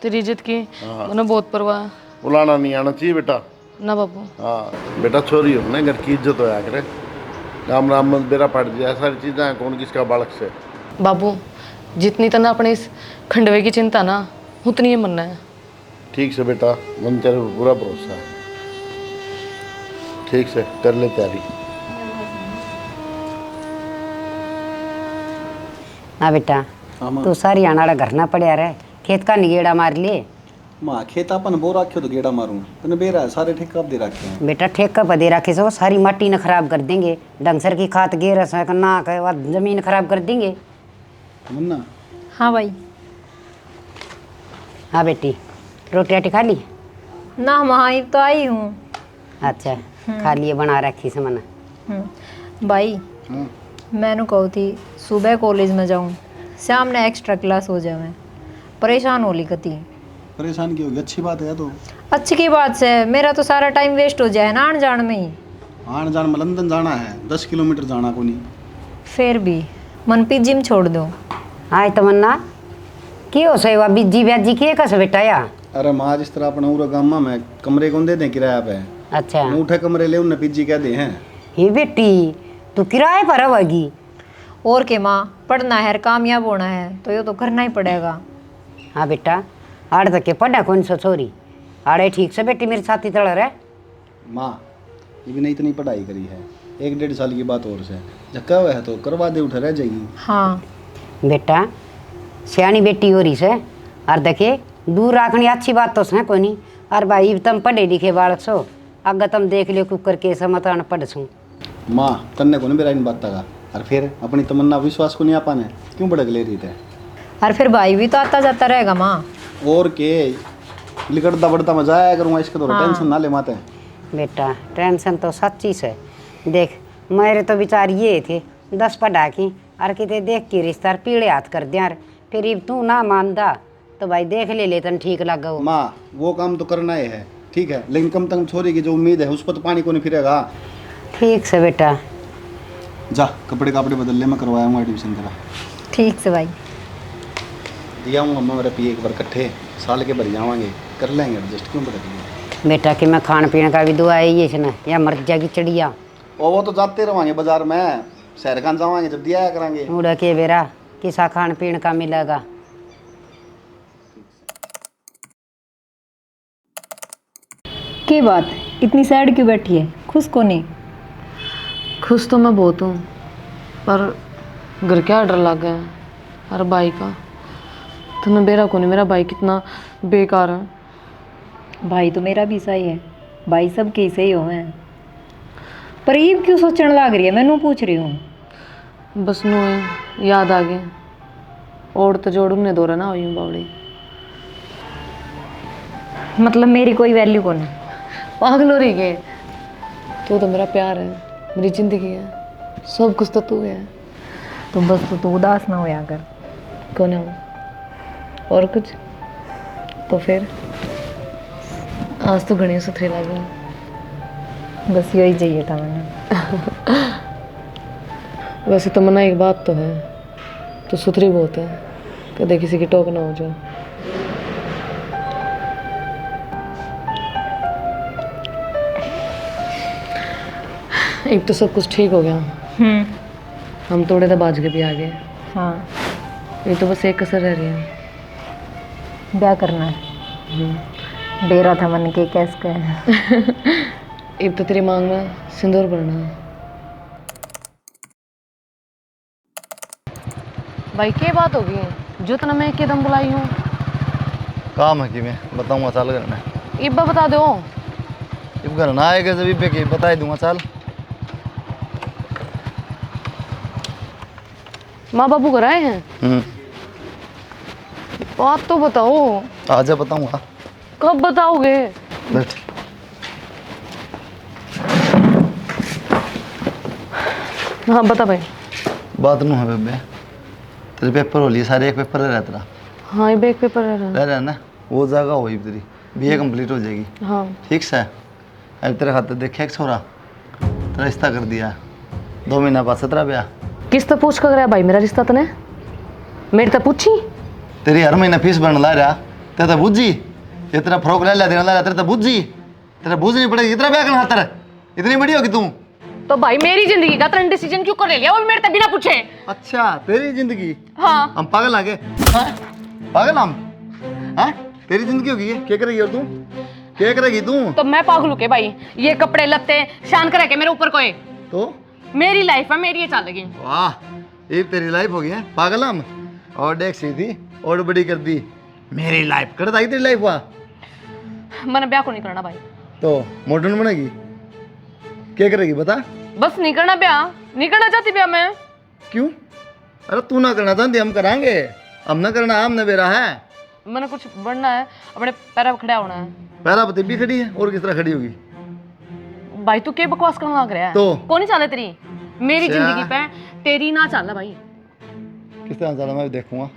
तेरी इज्जत की उन्हें बहुत परवाह है। बुलाना नहीं आना चाहिए बेटा। ना बाबू। हाँ बेटा छोरी हो ना घर की इज्जत होया करे राम राम में बेरा पड़ जाए सारी चीज़ें कौन किसका बालक से। बाबू जितनी तना अपने इस खंडवे की चिंता ना उतनी ही मनना है। ठीक से बेटा मन तेरे पर पूरा भरोसा है। ठीक से कर ले तैयारी। हाँ बेटा तू सारी आना घर ना पड़े रहे खेत का निगेड़ा मार लिए। माँ खेत अपन बो रखे तो गेड़ा मारूं तने बेरा है सारे ठेका दे रखे हैं। बेटा ठेका पर दे रखे सो सारी माटी न खराब कर देंगे डंगसर की खाद गेर ना के बाद जमीन खराब कर देंगे। मुन्ना हाँ भाई। हाँ बेटी रोटी राटी खा ली? ना वहाँ तो आई हूँ। अच्छा खा लिए बना रखी से मना। भाई मैंने कहो थी सुबह कॉलेज में जाऊँ शाम ने एक्स्ट्रा क्लास हो जाए परेशान हो ली कती। परेशान की होगी अच्छी बात है तो। अच्छी की बात से मेरा तो सारा टाइम वेस्ट हो जाए ना आन जान में ही। आन जान में लंदन जाना है 10 किलोमीटर जाना को नहीं। फिर भी मनपी जिम छोड़ दो। हाँ तमन्ना की हो सेवा बिजी ब्याजी की कस बेटा या। अरे माँ जिस तरह अपना पूरा गाँव में कमरे कौन दे दें किराया पे। अच्छा उठे कमरे ले उन्हें पीजी कह दे हैं। ही बेटी तू किराए पर रहेगी। और के माँ पढ़ना है कामयाब होना है तो ये तो करना ही पड़ेगा। हाँ बेटा आड़ तक के पढ़ा कौन सा छोरी आड़े ठीक से बेटी मेरे साथी तड़ रहे। माँ ये भी नहीं इतनी पढ़ाई करी है 1-1.5 साल की बात और से झक्का हुआ है तो करवा दे उठे रह जाएगी। हाँ बेटा सियानी बेटी हो रही से और देखे दूर रखनी अच्छी बात तो है कोई नहीं। और भाई तुम पढ़े लिखे बालक सो अगर तुम देख लियो कुकर के समत अनपढ़ छूँ। माँ तन्ने को नहीं मेरा इन बात का और फिर अपनी तमन्ना विश्वास को नहीं आ पाने क्यों भड़क ले रही थे। और फिर भाई भी तो आता जाता रहेगा माँ। और के लिकड़ता बढ़ता मजा आया करूँगा इसका तो टेंशन ना ले माते। बेटा टेंशन तो सच्ची से देख मेरे तो विचार ये थे 10 पढ़ा की और किते देख के रिश्ता पीड़े हाथ कर दिया फिर अब तू ना मानदा तो भाई देख ले तन ठीक लगा वो। माँ वो काम तो करना ही है ठीक है लेकिन कम तक छोरी की जो उम्मीद है उस पर तो पानी को नहीं फिरेगा। ठीक से बेटा जा कपड़े कापड़े बदल ले मैं करवाया एडमिशन तेरा। ठीक से भाई दिया हूँ अम्मा मेरे पिए एक बार इकट्ठे साल के भर जावांगे कर लेंगे एडजस्ट क्यों बदल। बेटा कि मैं खान पीने का भी दुआ है ये से ना या मर जाएगी चिड़िया। और वो तो जाते रहोगे बाजार में शहर खान जावांगे जब दिया करेंगे। उड़ा के बेरा किसा खान पीने का मिलेगा। की बात इतनी सैड क्यों बैठी है खुश को नहीं? खुश तो मैं बहुत हूँ पर घर क्या डर लग गया है अरे भाई का तो मैं बेरा को नहीं मेरा भाई कितना बेकार है। भाई तो मेरा भी सही है भाई सब के सही हो हैं पर ये क्यों सोचने लग रही है मैनू पूछ रही हूँ। बस नो याद आ गए और तो जोड़ उन्हें दो ना हुई बावड़ी मतलब मेरी कोई वैल्यू कौन है? पागल हो रही है तू तो मेरा प्यार है मेरी जिंदगी है सब कुछ तो तू है। तो बस तू उदास ना होया कर। कौन है और कुछ तो फिर आज तो घनी सुथरी लगे बस यही चाहिए था मैंने। वैसे तो मना एक बात तो है तो सुथरी बहुत है, कदे किसी की टोक ना हो जाए। एक तो सब कुछ ठीक हो गया, हम थोड़े तो बाज के भी आ गए। हाँ, ये तो बस एक कसर रह रही है। ब्याह करना है। बेरा था मन के कैस का है। एक तो तेरी मांग में सिंदूर भरना है। भाई क्या बात होगी जो तना मैं एकदम बुलाई हूँ? काम है कि मैं बताऊंगा चाल घर में। इब्बा बता दो। जब घर ना आएगा जब इब्बे के बता ही दूंगा चाल। माँ बाबू घर आए हैं? बात तो बताओ। आजा बताऊंगा। कब बताओगे? बैठ। हाँ बता भाई। बात नू है बेबे, तेरे पेपर हो लिए सारे, एक पेपर रह तेरा। हाँ ये बैक पेपर रह रहा है ना, वो जगह हो तेरी बीए कंप्लीट हो जाएगी। हाँ ठीक से अब तेरे खाते देखे एक छोरा तेरा रिश्ता कर दिया, 2 महीना बाद 17 ब्याह। किस तो पूछ कर गया भाई मेरा रिश्ता तने? मेरी तो पूछी। तेरी हर महीना फीस भरने ला रहा, तेरा तो बुझी। ये तेरा फ्रॉक ले देने ला रहा, तेरा तो बुझी। तेरा बूझनी पड़ेगी, इतना ब्याह करना तेरा, इतनी बड़ी होगी तू। तो भाई मेरी जिंदगी का तुरंत डिसीजन क्यों कर ले लिया, वो भी मेरे से बिना पूछे? अच्छा तेरी जिंदगी? हाँ हम पागल आ गए? पागल हम? हैं? तेरी जिंदगी होगी क्या करेगी? और तू क्या करेगी तू? तो मैं पागल हूँ के भाई? ये कपड़े लत्ते शान करे के मेरे ऊपर कोई? तो मेरी लाइफ है, मेरी ये चलेगी। वाह, ये तेरी लाइफ होगी है? पागल हम? और देख सीधी और बड़ी कर दी मेरी लाइफ, कर दी तेरी लाइफ। वाह, मैंने ब्याह को नहीं करना भाई। तो मॉडर्न बनेगी? क्या करेगी बता? बस नहीं करना ब्याह, नहीं करना चाहती ब्याह मैं। क्यों? अरे तू ना करना चाहती, हम कराएंगे। हम ना करना, हमने बेरा है। मैंने कुछ बढ़ना है, अपने पैरों पर खड़ा होना है। पैरा पति भी खड़ी है, और किस तरह खड़ी होगी? भाई तू क्या बकवास करने लग रहा है? तो कौन नहीं चाहता तेरी मेरी अच्छा। जिंदगी पे, तेरी ना चल भाई। किस तरह चला मैं भी देखूंगा।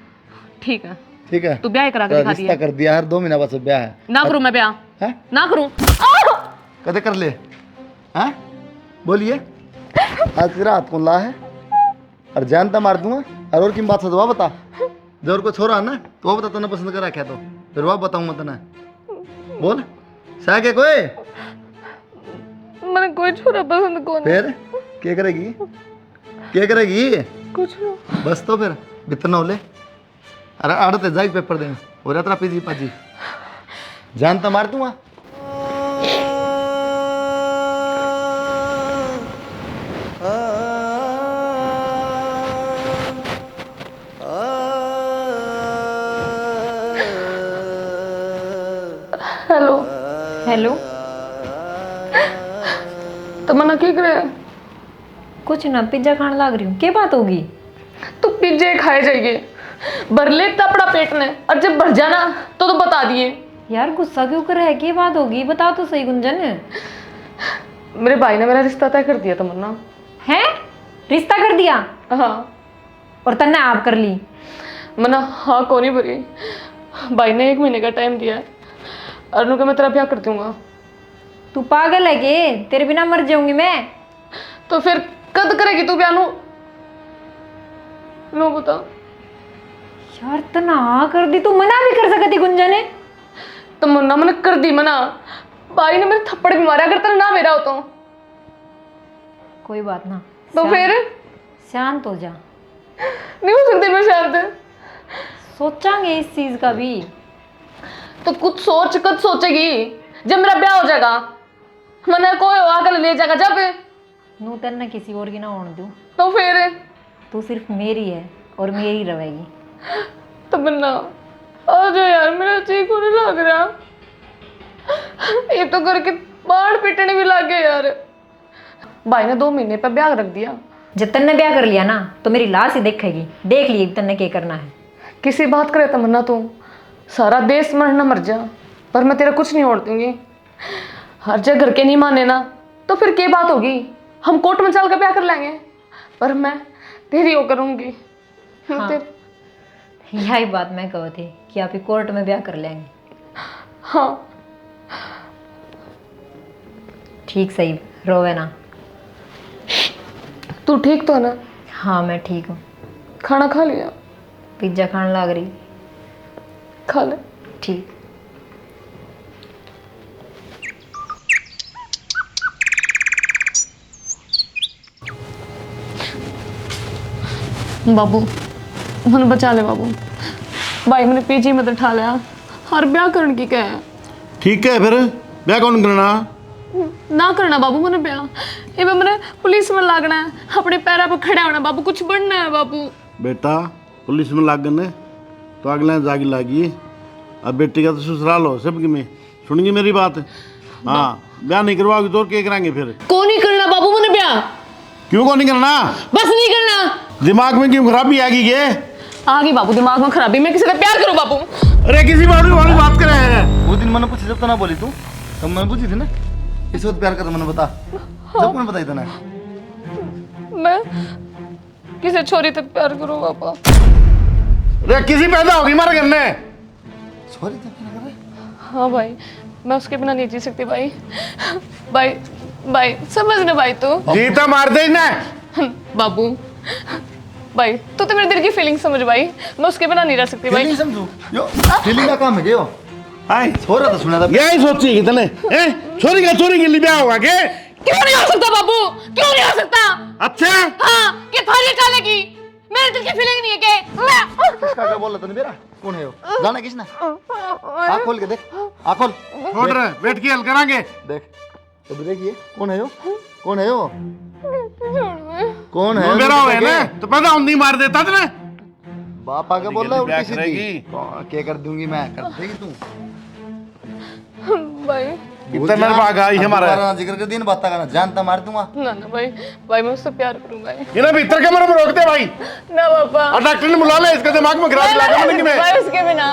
ठीक है ठीक है, तू ब्याह ही करा के दिखा रिश्ता दिया। कर दिया, हर 2 महीना बाद से ब्याह है। ना करूं मैं ब्याह, हैं? ना करूं। कदे कर ले? हैं? बोलिए। आज तेरा हाथ कौन ला है? और जानता मार दूंगा। और की बात सदवा बता, जो को छोरा है ना तो वो बता तूने पसंद करा क्या? तो फिर वह बताऊँ मैं तने। बोल सह के कोई मैंने कोई छोरा पसंद कौन है। फिर क्या करेगी? क्या करेगी? कुछ ना। बस तो फिर बितना हो ले। अरे आड़ते जाए पेपर देने और यात्रा पीजी पाजी जानता मार दूंगा। हेलो हेलो, तो मना क्या करे? कुछ ना, पिज्जा खाने लग रही हूँ। क्या बात होगी? तो पिज्जे खाए जाइए, भर ले तपड़ा पेट ने, और जब भर जाना तो बता दिए। यार गुस्सा क्यों कर रहा है? क्या बात होगी? बताओ तो सही गुंजन। मेरे भाई ने मेरा रिश्ता तय कर दिया तमन्ना। हैं? रिश्ता कर दिया? हाँ। और तन्ने आप कर ली? मना हाँ को नहीं भरी। भाई ने 1 महीने का टाइम दिया है, अरनू का मैं तेरा ब्याह कर दूंगा। तू पागल है के? तेरे बिना मर जाऊंगी मैं। तो फिर कद करेगी तू ब्याह? नो बता। यार तना कर दी, तू मना भी कर सकती गुंजन है। तो मना मैंने कर दी मना। भाई ने मेरे थप्पड़ भी मारा, अगर तेरा ना मेरा हो तो। कोई बात ना। तो फिर शांत हो जा। नहीं हो सकती मैं शांत। सोचांगे इस चीज का भी। तो कुछ सोच, कद सोचेगी? जब मेरा ब्याह हो जाएगा, मैंने कोई आकर ले जाएगा जब। नू तन्ने किसी और की ना होने दूं। तो फिर तू सिर्फ मेरी है और मेरी रहेगी। तो मन्ना आ जा यार, मेरा जी को नहीं लग रहा। ये तो करके बाढ़ पिटने भी लग गए यार। भाई ने 2 महीने पर ब्याह रख दिया। जब तन्ने ब्याह कर लिया ना तो मेरी लाश ही देखेगी। देख लिए तन्ने क्या करना है। किसी बात करे तमन्ना, तू सारा देश मरना मर जा, पर मैं तेरा कुछ नहीं ओढ़ दूंगी। हर जगह घर के नहीं माने ना तो फिर क्या बात होगी? हम कोर्ट में चल कर ब्याह कर लेंगे, पर मैं तेरी वो करूंगी। हाँ। यही बात मैं कहो थी कि आप ही कोर्ट में ब्याह कर लेंगे। हाँ ठीक सही, रोवे ना। तू ठीक तो है ना? हाँ मैं ठीक हूँ। खाना खा लिया? पिज्ज़ा खाने लग रही। खा ले। ठीक। बाबू मैंने बचा ले बाबू। भाई मैंने पीजी में तो उठा लिया और ब्याह करने की क्या है? ठीक है फिर ब्याह कौन करना? ना करना बाबू मैंने ब्याह। ये मैंने पुलिस में लागना है, अपने पैरों पर खड़ा होना बाबू, कुछ बनना है बाबू। बेटा पुलिस में लाग गए तो अगले जागी लागी। अब बेटी का तो ससुराल हो सबकी में, सुनिए मेरी बात। हाँ ब्याह नहीं करवाओगी तो और क्या कराएंगे फिर? कौन नहीं करना बाबू मैंने ब्याह? क्यों कौन नहीं करना? बस नहीं करना। दिमाग में क्यों खराबी आ गई के? आ गई बाबू दिमाग में खराबी, मैं किसी से प्यार करूं बाबू। अरे किसी वाली बात कर रहे हैं। वो दिन मैंने पूछी जब तो ना बोली तू, तब मैंने पूछी थी ना इस वक्त प्यार कर, मैंने बता जब मैंने बताई था ना। मैं किसी छोरी से प्यार करूं पापा। अरे किसी पैदा होगी मारे घर में। सॉरी तब क्या कर रहे? हाँ भाई मैं उसके बिना नहीं जी सकती भाई। भाई भाई समझ ना भाई तू। जीता मार दे ना बाबू। भाई तू तो मेरे दिल की फीलिंग समझ भाई, मैं उसके बिना नहीं रह सकती भाई। फीलिंग समझू यो, फीलिंग का काम है क्यों? हाय छोरा तो सुना था यही सोची कितने हैं छोरी के लिए ब्याह होगा के? क्यों नहीं हो सकता बाबू, क्यों नहीं हो सकता? अच्छा हाँ कि थाली काले की मेरे दिल की फीलिंग नहीं है के? किसका क्या बोल रहा था मेरा? कौन है वो? जाना किसने? आँख खोल के देख, आँख खोल। छोड़ रहे बैठ के हल करांगे। देख तो देखिए कौन है वो? कौन है वो? कौन है? मेरा हो ना तो पैदा उन्हीं मार देता था ना। बापा का बोल रहा है उल्टी सीधी। करेगी। क्या कर दूंगी मैं? कर देगी तू। भाई इतना भाग आई हमारा दोबारा जिक्र कर दिन बात करना, जानता मार दूंगा। ना ना भाई, भाई मैं उससे प्यार करूं भाई। इन्हें भीतर कैमरे में रोक दे भाई। ना पापा। और डॉक्टर ने बुला ले, इसके दिमाग में खराबी लगा लेंगे मैं। भाई उसके बिना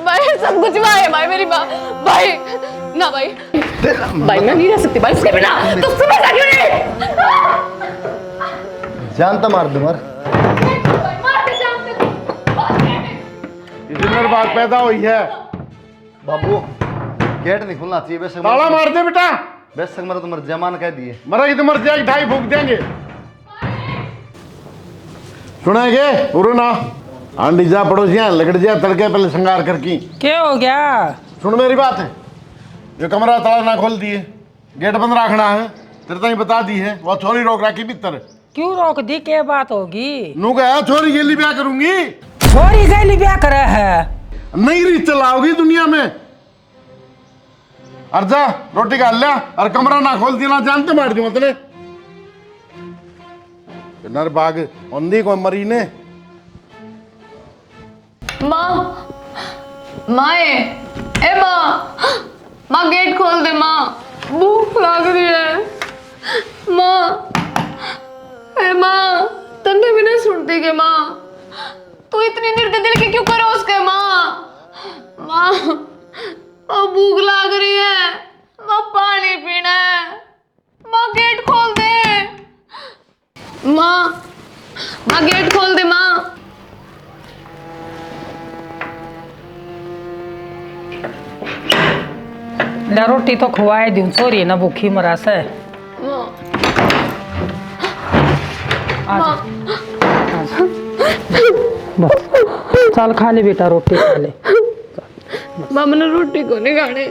भाई सब कुछ भाई है भाई, मेरी बात भाई ना भाई भाई मैं नहीं रह सकती भाई उसके बिना। तो समझ क्यों नहीं? जानता मार दूं मार। इधर बात पैदा हुई है। बाबू गेट नहीं खुलना चाहिए। बेशक ताला मार दे बेटा। बेशक मरा तो मर जमान कह दिए। मरा तो मर जाएगी, ढाई फूक देंगे। सुनाएंगे पूरा ना आंटी जा पड़ोसियां लगड़ जा तड़के पहले श्रृंगार करकी। क्या हो गया? सुन मेरी बात है, ये कमरा ताला ना खोल दिए, गेट बंद रखना है। तेरे ताई बता दी है, वो छोरी रोक रखी भीतर। क्यों रोक दी? क्या बात होगी? नू कहा छोरी के लिए ब्याह करूंगी। छोरी के लिए ब्याह करे है? नहीं रिश्ते लाओगी दुनिया में। अर्जा रोटी खा लिया और कमरा ना खोल दिया ना जानते मार दूं तेने। नर बाग औंधी को मरी ने। माँ माँ ए माँ, माँ गेट खोल दे माँ, भूख लग रही है माँ। ए माँ तन्ने भी नहीं सुनती के माँ, तू इतनी निर्दय दिल की क्यों करो उसके माँ? माँ भूख लग रही है माँ, पानी पीना है माँ, गेट खोल दे माँ, माँ गेट खोल दे माँ। ले रोटी तो खुआए दूं, छोरी ना भूखी मरा से। बस चल खा ले बेटा, रोटी खा ले। माँ मैंने रोटी को नहीं खानी,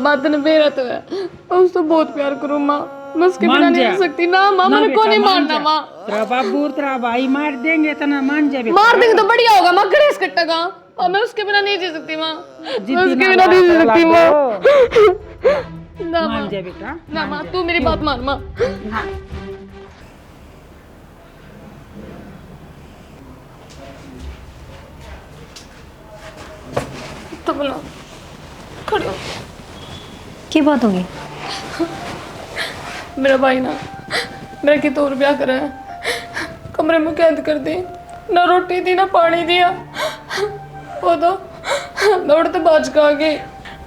माँ तने मेरा तो है, मैं उससे बहुत प्यार करूँ माँ, मैं उसके बिना नहीं रह सकती ना माँ। मैंने को नहीं मारना माँ। तेरा बाबू तेरा भाई मार देंगे तो ना मान जा बेटा। मार देंगे तो बढ़िया होगा माँ, गणेश कट्टा का। और मैं उसके बिना नहीं जी सकती माँ, मैं उसके बिना नहीं जी सकती माँ। ना माँ, मान जा बेटा। ना माँ तू मेरी बात मान माँ। तो बोलो खड़े हो। क्या बात होगी? मेरा भाई ना मेरा कित और ब्याह करा है, कमरे में कैद कर दी, ना रोटी दी ना पानी दिया। वो तो दौड़ते बाज का आ गई।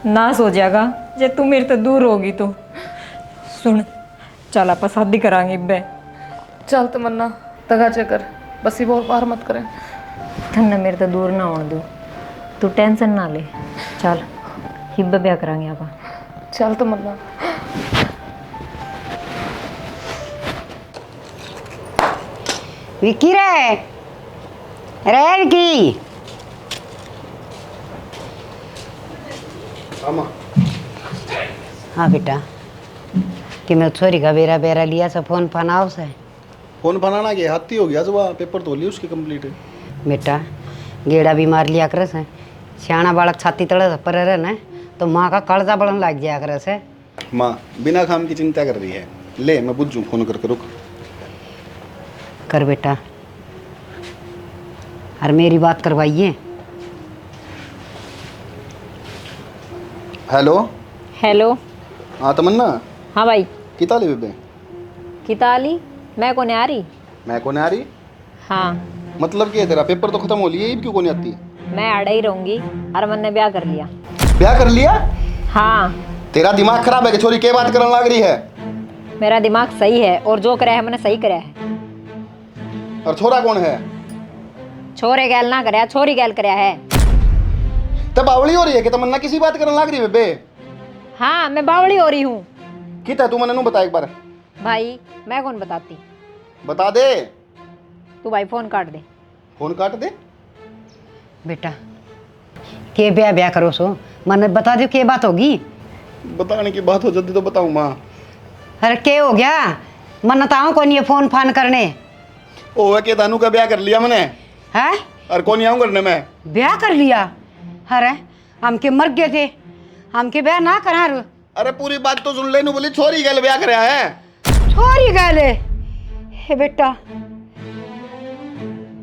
नाश हो जाएगा जे तू मेरे तो दूर होगी तो। सुन चल आप शादी करांगे बे। चल तमन्ना तगा चकर, बस ही बहुत बाहर मत करें। थन्ना मेरे तो दूर ना होने दो, तू टेंशन ना ले। चल हिब्बा ब्याह करांगे आप। चल तमन्ना। विकी रे रेड की हाँ बेटा कि मैं छोरी का बेरा बेरा लिया सा फोन फनाओ से फोन बनाना के हाथी हो गया जो पेपर तो ली उसकी कंप्लीट है। बेटा गेड़ा भी मार लिया करे से सियाना बालक छाती तड़े पर रहे ना तो माँ का कलजा बढ़न लग जाया करे से। माँ बिना काम की चिंता कर रही है, ले मैं बुझूं फोन करके, रुक। कर बेटा और मेरी बात करवाइए। हेलो। हेलो। हाँ तमन्ना, हाँ भाई। किता ले बेबे? किताली मैं को नहीं आ रही। मैं कौन आ रही? हाँ मतलब क्या है तेरा? पेपर तो खत्म हो लिए, अब क्यों कौन आती? मैं अड़ा ही रहूंगी और मैंने ब्याह कर लिया। ब्याह कर लिया? हाँ। तेरा दिमाग खराब है कि छोरी क्या बात करने लग रही है? मेरा दिमाग सही है और जो कराया है मैंने सही कराया है। और छोरा कौन है? छोरे गैल ना कराया, छोरी गैल कराया है। तब बावली हो रही है कि तमन्ना किसी बात करने लग रही है बेबे? हाँ मैं बावड़ी हो रही हूँ। किता तू मैंने बता एक बार। भाई मैं कौन बताती, बता दे। तू भाई फोन काट दे। फोन काट दे। बेटा के ब्याह ब्याह करो सो मन बता दो के बात होगी। बताने की बात हो जल्दी तो बताऊँ माँ। अरे के हो गया मन बताओ कौन ये फोन फान करने ओ के दानू का ब्याह कर लिया मैंने। है और कौन आऊँ करने में? ब्याह कर लिया। अरे हम के मर गए थे, हम के ब्याह ना करा। अरे पूरी बात तो सुन ले। नु बोली छोरी गल ब्याह कराया है। छोरी गए हे बेटा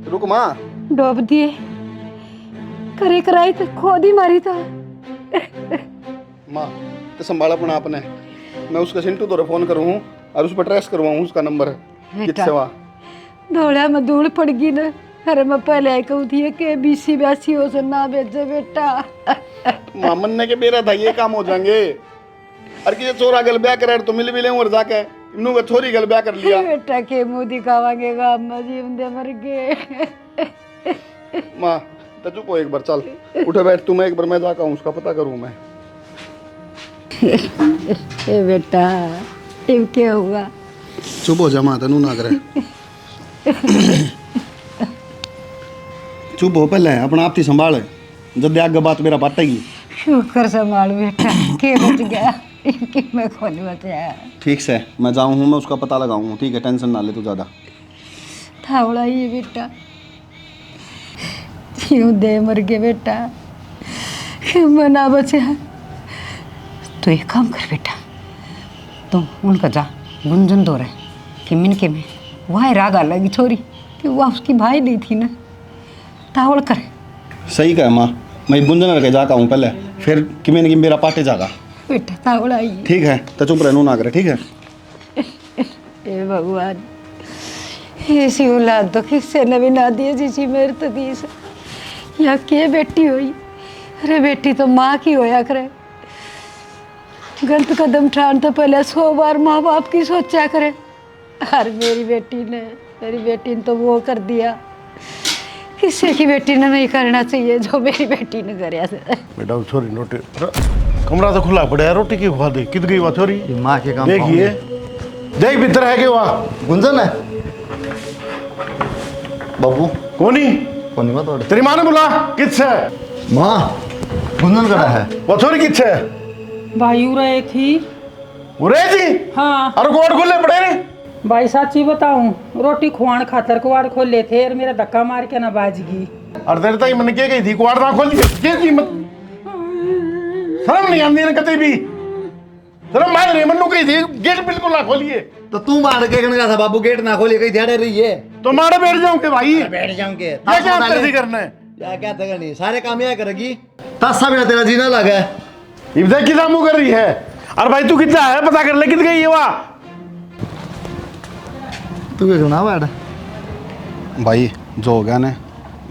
रुक माँ। डूब दिए करे कराई तो खोद ही मारी था। माँ तो संभाल अपना आपने। मैं उसका सिंटू तो फोन करूँ और उस पर ट्रेस करवाऊँ उसका नंबर किससे वहाँ। धोड़ा में धूल पड़ गई ना। अरे मैं पहले आई कहूँ थी कि बीसी ब्यासी हो से ना भेजे बेटा। मामन ने के बेरा था ये काम हो जाएंगे। अरे कि चोरा गल ब्याह करे तो मिल भी ले और जाके इन्हों का छोरी गल ब्याह कर लिया। बेटा के मुंह दिखावांगे गाँव में जीवन मर गए। माँ तो चुप हो एक बार, चल उठे बैठ तू, मैं एक बार मैं जाकर उसका पता करूँ मैं। ए बेटा ये क्या हुआ? चुप हो जा माँ, तनू ना करे। चुप हो पहले, अपना आप ही संभाल। जब आगे बात मेरा बाटेगी। शुक्र संभाल बेटा के बच गया कि मैं खोल बचाया। ठीक से मैं जाऊँ हूँ, मैं उसका पता लगाऊँ। ठीक है टेंशन ना ले तू ज़्यादा। थावड़ा ये बेटा क्यों दे मर गए बेटा मना बचा। तो एक काम कर बेटा तुम उनका जा गुंजन दो रहे कि मिनके में वह राग लगी छोरी कि वह उसकी भाई दी थी ना तावड़ कर। सही कहा माँ, मैं गुंजन करके जाका हूँ पहले, फिर कि मैंने कि मेरा पाटे जागा। बेटा तावड़ा ही ठीक है तो चुप रहनू ना करे। ठीक है। हे भगवान ऐसी औलाद तो किससे न भी ना दिए जिसी मेरे तो दी से या के बेटी हुई। अरे बेटी तो माँ की होया करे। गलत कदम उठाने तो पहले 100 बार माँ बाप की सोचा करे। और मेरी बेटी ने तो वो कर दिया किसी की बेटी ने नहीं करना चाहिए जो मेरी बेटी ने कराया। बेटा वो छोरी रोटी कमरा तो खुला पड़ा है, रोटी की खवा दे। कित गई वहाँ छोरी? ये माँ के काम देखिए देख भीतर है कि वहाँ गुंजन है बाबू कोनी कोनी मत ओढ़। तेरी माँ ने बोला किससे? माँ गुंजन कड़ा है। वो छोरी किससे? भाई उरे थी। उरे जी? हाँ और गोड़ खुले पड़े रे। भाई साची बताऊं, रोटी खुआन खातर कुआड़ खोले थे और मेरा धक्का मार के ना बाजगी। और तेरे ताई मन के गई थी कुआड़ ना खोल के जी मत शर्म नहीं आती ना कते भी। शर्म मान रही मन्नू गई थी गेट बिल्कुल ना खोलिए। तो तू मार के कहने का था बाबू गेट ना खोलिए कहीं ध्यान रही है। तो मारे बैठ जाऊंगे भाई। बैठ जाऊंगे क्या क्या अंतर थी करना है? क्या करनी सारे काम यह करेगी तासा बिना तेरा जीना लगा है। ये देख कितना मुंह कर रही है। और भाई तू कितना है पता कर ले कित गई है वहाँ। तू क्या सुना बैठ भाई जो हो गया ना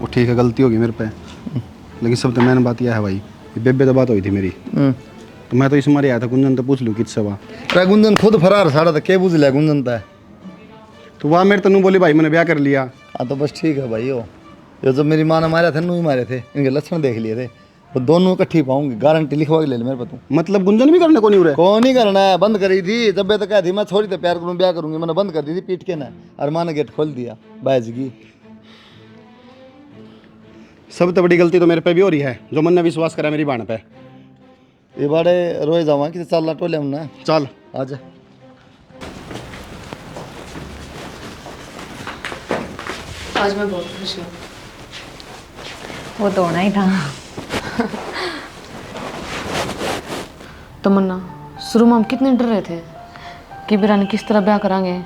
वो ठीक है, गलती होगी मेरे पे। लेकिन सब तो मैंने बात यह है भाई, ये बेबे तो बात हुई थी मेरी, तो मैं तो इस मारे आया था गुंजन तो पूछ लूँ किससे वहाँ। गुंजन खुद फरार साड़ा था के बुझ लिया गुंजन था। तो वहाँ मेरे तनु बोली भाई मैंने ब्याह कर लिया। हाँ तो बस ठीक है भाई। हो ये जब मेरी माँ ने मारे थे नू ही मारे थे, इनके लक्षण देख लिए थे, वो दोनों इकट्ठी पाऊंगी गारंटी लिखवा के ले ले मेरे पे तू। मतलब गुंजन भी करने को नहीं हो रहा? कौन ही करना है, बंद करी थी जब तो कहती मैं छोड़ी तो प्यार करूँ ब्याह करूंगी, मैंने बंद कर दी थी पीट के ना। और माँ ने गेट खोल दिया बाज की। सबसे बड़ी गलती तो मेरे पे भी हो रही है, जो मन ने विश्वास करा मेरी बाण पे। ये बारे रोए जावा कि चल टोले हम ना चल आजा। आज मैं बहुत खुश हूँ। वो तो होना ही था। तमन्ना, शुरू में हम कितने डर रहे थे कि बिरान किस तरह ब्याह करांगे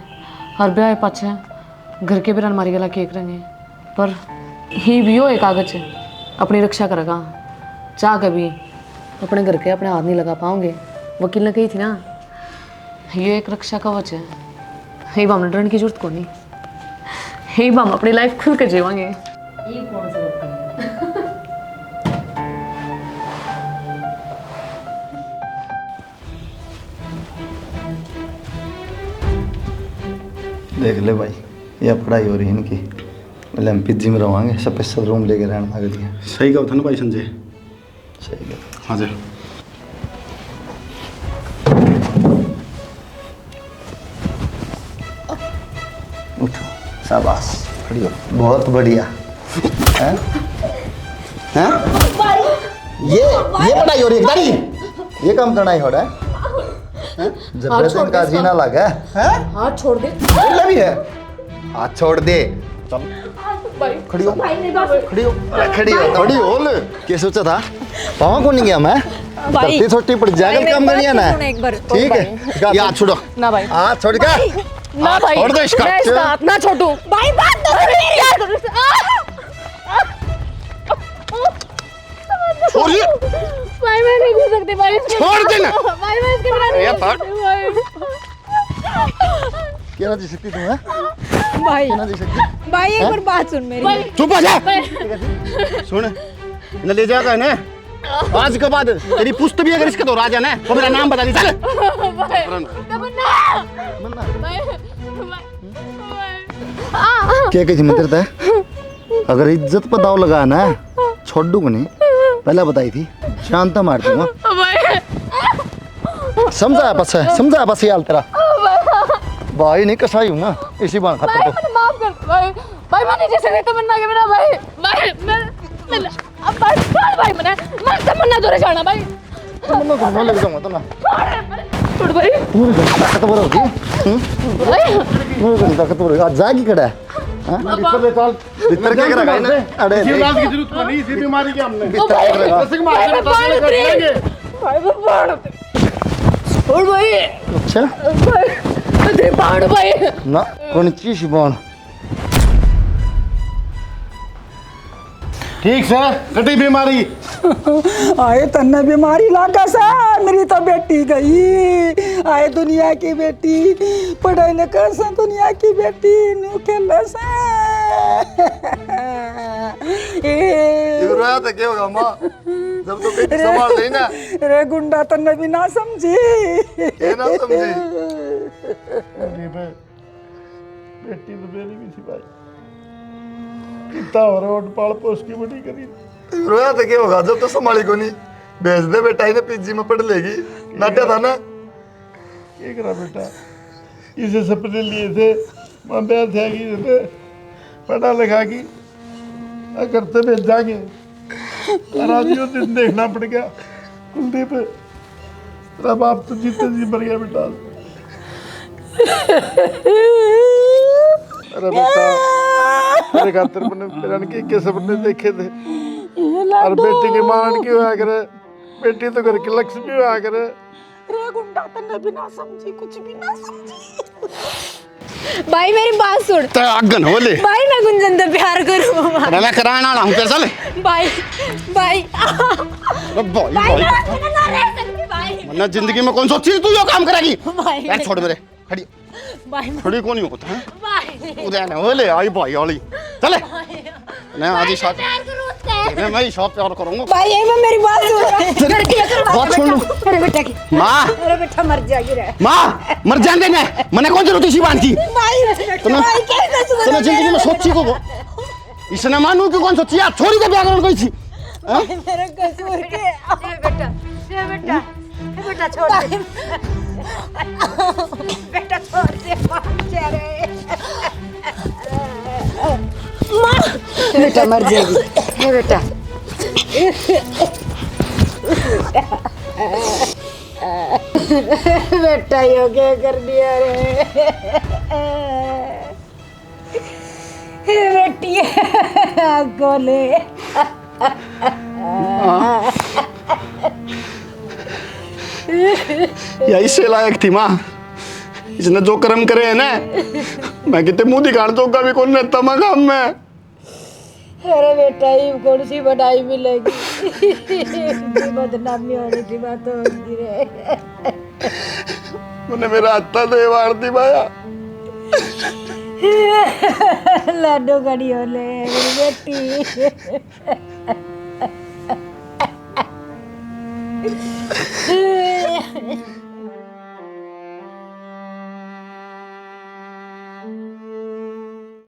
और ब्याह पाछे घर के बिरान मारी गला केक करेंगे, पर ही भी हो एक कागज अपनी रक्षा करेगा। चाह कभी अपने घर के अपने हाथ नहीं लगा पाओगे। वकील ने कही थी ना, ये एक रक्षा कवच है। यही हम डरने की जरूरत को नहीं, यही हम अपनी लाइफ खुल के जीवांगे। देख ले भाई, यह पढ़ाई हो रही है इनकी, पहले हम पीजी में रहोगे, स्पेशल रूम लेके रहना लग दिया। सही कहा था ना भाई संजय। सही है। हाँ जी। उठो, शाबाश, खड़ी हो, बहुत बढ़िया। हैं? हैं? ये पढ़ाई हो रही है दादी, ये काम करना ही हो रहा है। जब से इनका जीना लगा है, हाथ छोड़ दे। भी है, हाथ छोड़ दे। चल खड़ी हो, खड़ी हो, खड़ी हो, खड़ी हो। ले क्या सोचा था, पाँव को नहीं गया मैं, धरती छोटी पड़ जाकर काम करनी है ना। ठीक है, ये हाथ छोड़ो ना भाई, हाथ छोड़ के ना भाई, छोड़ दो इसका। मैं इसका हाथ ना छोड़ूं भाई। बात तो सुन मेरी। छोड़ ये, भाई मैं नहीं कर सकती भाई, छोड़ देना भाई मैं इसके बिना ये नहीं। क्या जी सकती तू है, भाई क्या जी सकती। भाई एक बार बात सुन मेरी। चुप हो जा। सुन, न ले जाएगा ना, आज के बाद तेरी पुस्त भी अगर इसके तो राजा ना, तो मेरा नाम बता दी। चल क्या कहती मित्रता है, अगर इज्जत पर दाव लगा ना छोड़ दूंगा नहीं, पहले बताई थी शांत मार दूंगा। समझा बस ये हाल तेरा। भाई नहीं कसाई हूँ ना, इसी बात खातर तो। माफ कर भाई, भाई मैंने जैसे नहीं तमन्ना के बिना भाई, मैं अब भाई मैंने तमन्ना दूर जाना भाई। तमन्ना को मैं लग जाऊंगा तो ना, छोड़ भाई। पूरी ताकतवर होगी, पूरी ताकतवर होगी। आज जागी कड़ा है, भीतर क्या करेगा इन्हें? अरे इसी इलाज की जरूरत नहीं, इसी बीमारी की हमने भीतर क्या करेगा? रसिक मार के बता ले कर देंगे। भाई वो बाण छोड़ भाई, अच्छा भाई बाण भाई ना कौन चीज बाण। ठीक से कटी बीमारी। आए तन्ने बीमारी लागा सा, मेरी तो बेटी गई। आए दुनिया की बेटी, पढ़ाई न कर सा, दुनिया की बेटी नु खेल सा। रोया तो क्या होगा माँ, जब तो बेटी संभाल रही ना। रे गुंडा तन्ने भी ना समझी, ये ना समझी। बेटी तो मेरी भी थी भाई, कितना हो रहा है पाल पोस की बड़ी करी। रोया तो क्या होगा, जब तो संभाली को नहीं। भेज दे बेटा, इन्हें पीजी में पढ़ लेगी। नाट्या था ना, क्या करा बेटा, इसे सपने लिए थे, माँ ब्याह थे कि पढ़ा लिखा की करते भेज जाएंगे। और आज यो दिन देखना पड़ गया। कुलदीप तेरा बाप तो जीते जी मर गया बेटा। अरे बेटा, मेरे खातिर मैंने फिर के सपने देखे थे, और बेटी की मान की हुआ करे, बेटी तो घर की लक्ष्मी हुआ करे। रे गुंडा तन्ने भी ना समझी, कुछ भी ना समझी। भाई मेरी बात सुन। तो आगन हो ले भाई मैं गुंजन से प्यार करूँ। मैं कराना वाला हूँ, चल। भाई भाई भाई भाई मैं ना रह सकती भाई। वरना जिंदगी में कौन सोची तू यो काम करेगी। भाई बैठ छोड़ मेरे, खड़ी भाई खड़ी कौन ही होता है। भाई उदय ने हो ले आई भाई वाली, चले मैं आज ही साथ प्यार करूँ उससे। मैं ही शॉप प्यार करूंगा। भाई एक बार मेरी बात सुन। बात सुन लो। अरे बेटा की, माँ, अरे बेटा मर जाएगी रे। माँ मर जाने देना, मैंने कौन जरूरत इसी बात की। भाई तूने भाई कैसे सुन। तूने जिंदगी में सोची को इसने मानू कि कौन सोची यार, छोड़ी के प्यार कोई थी। मेरे कसूर के। बेटा बेटा बेटा छोड़ दे। बेटा छोड़ दे, रे माँ। बेटा मर जाएगी, बेटा बेटा यो क्या कर दिया रे बेटी गोले या इससे लायक थी माँ, इसने जो कर्म करे है ना, मैं कितने मुंह दिखाने जोगा भी कौन रहता मैं काम में। अरे बेटा ये कौन सी बधाई मिलेगी बदनामी होने की बात होगी रे मैंने मेरा हत्ता तो वार दी माया। लाडो गड़ी होले मेरी बेटी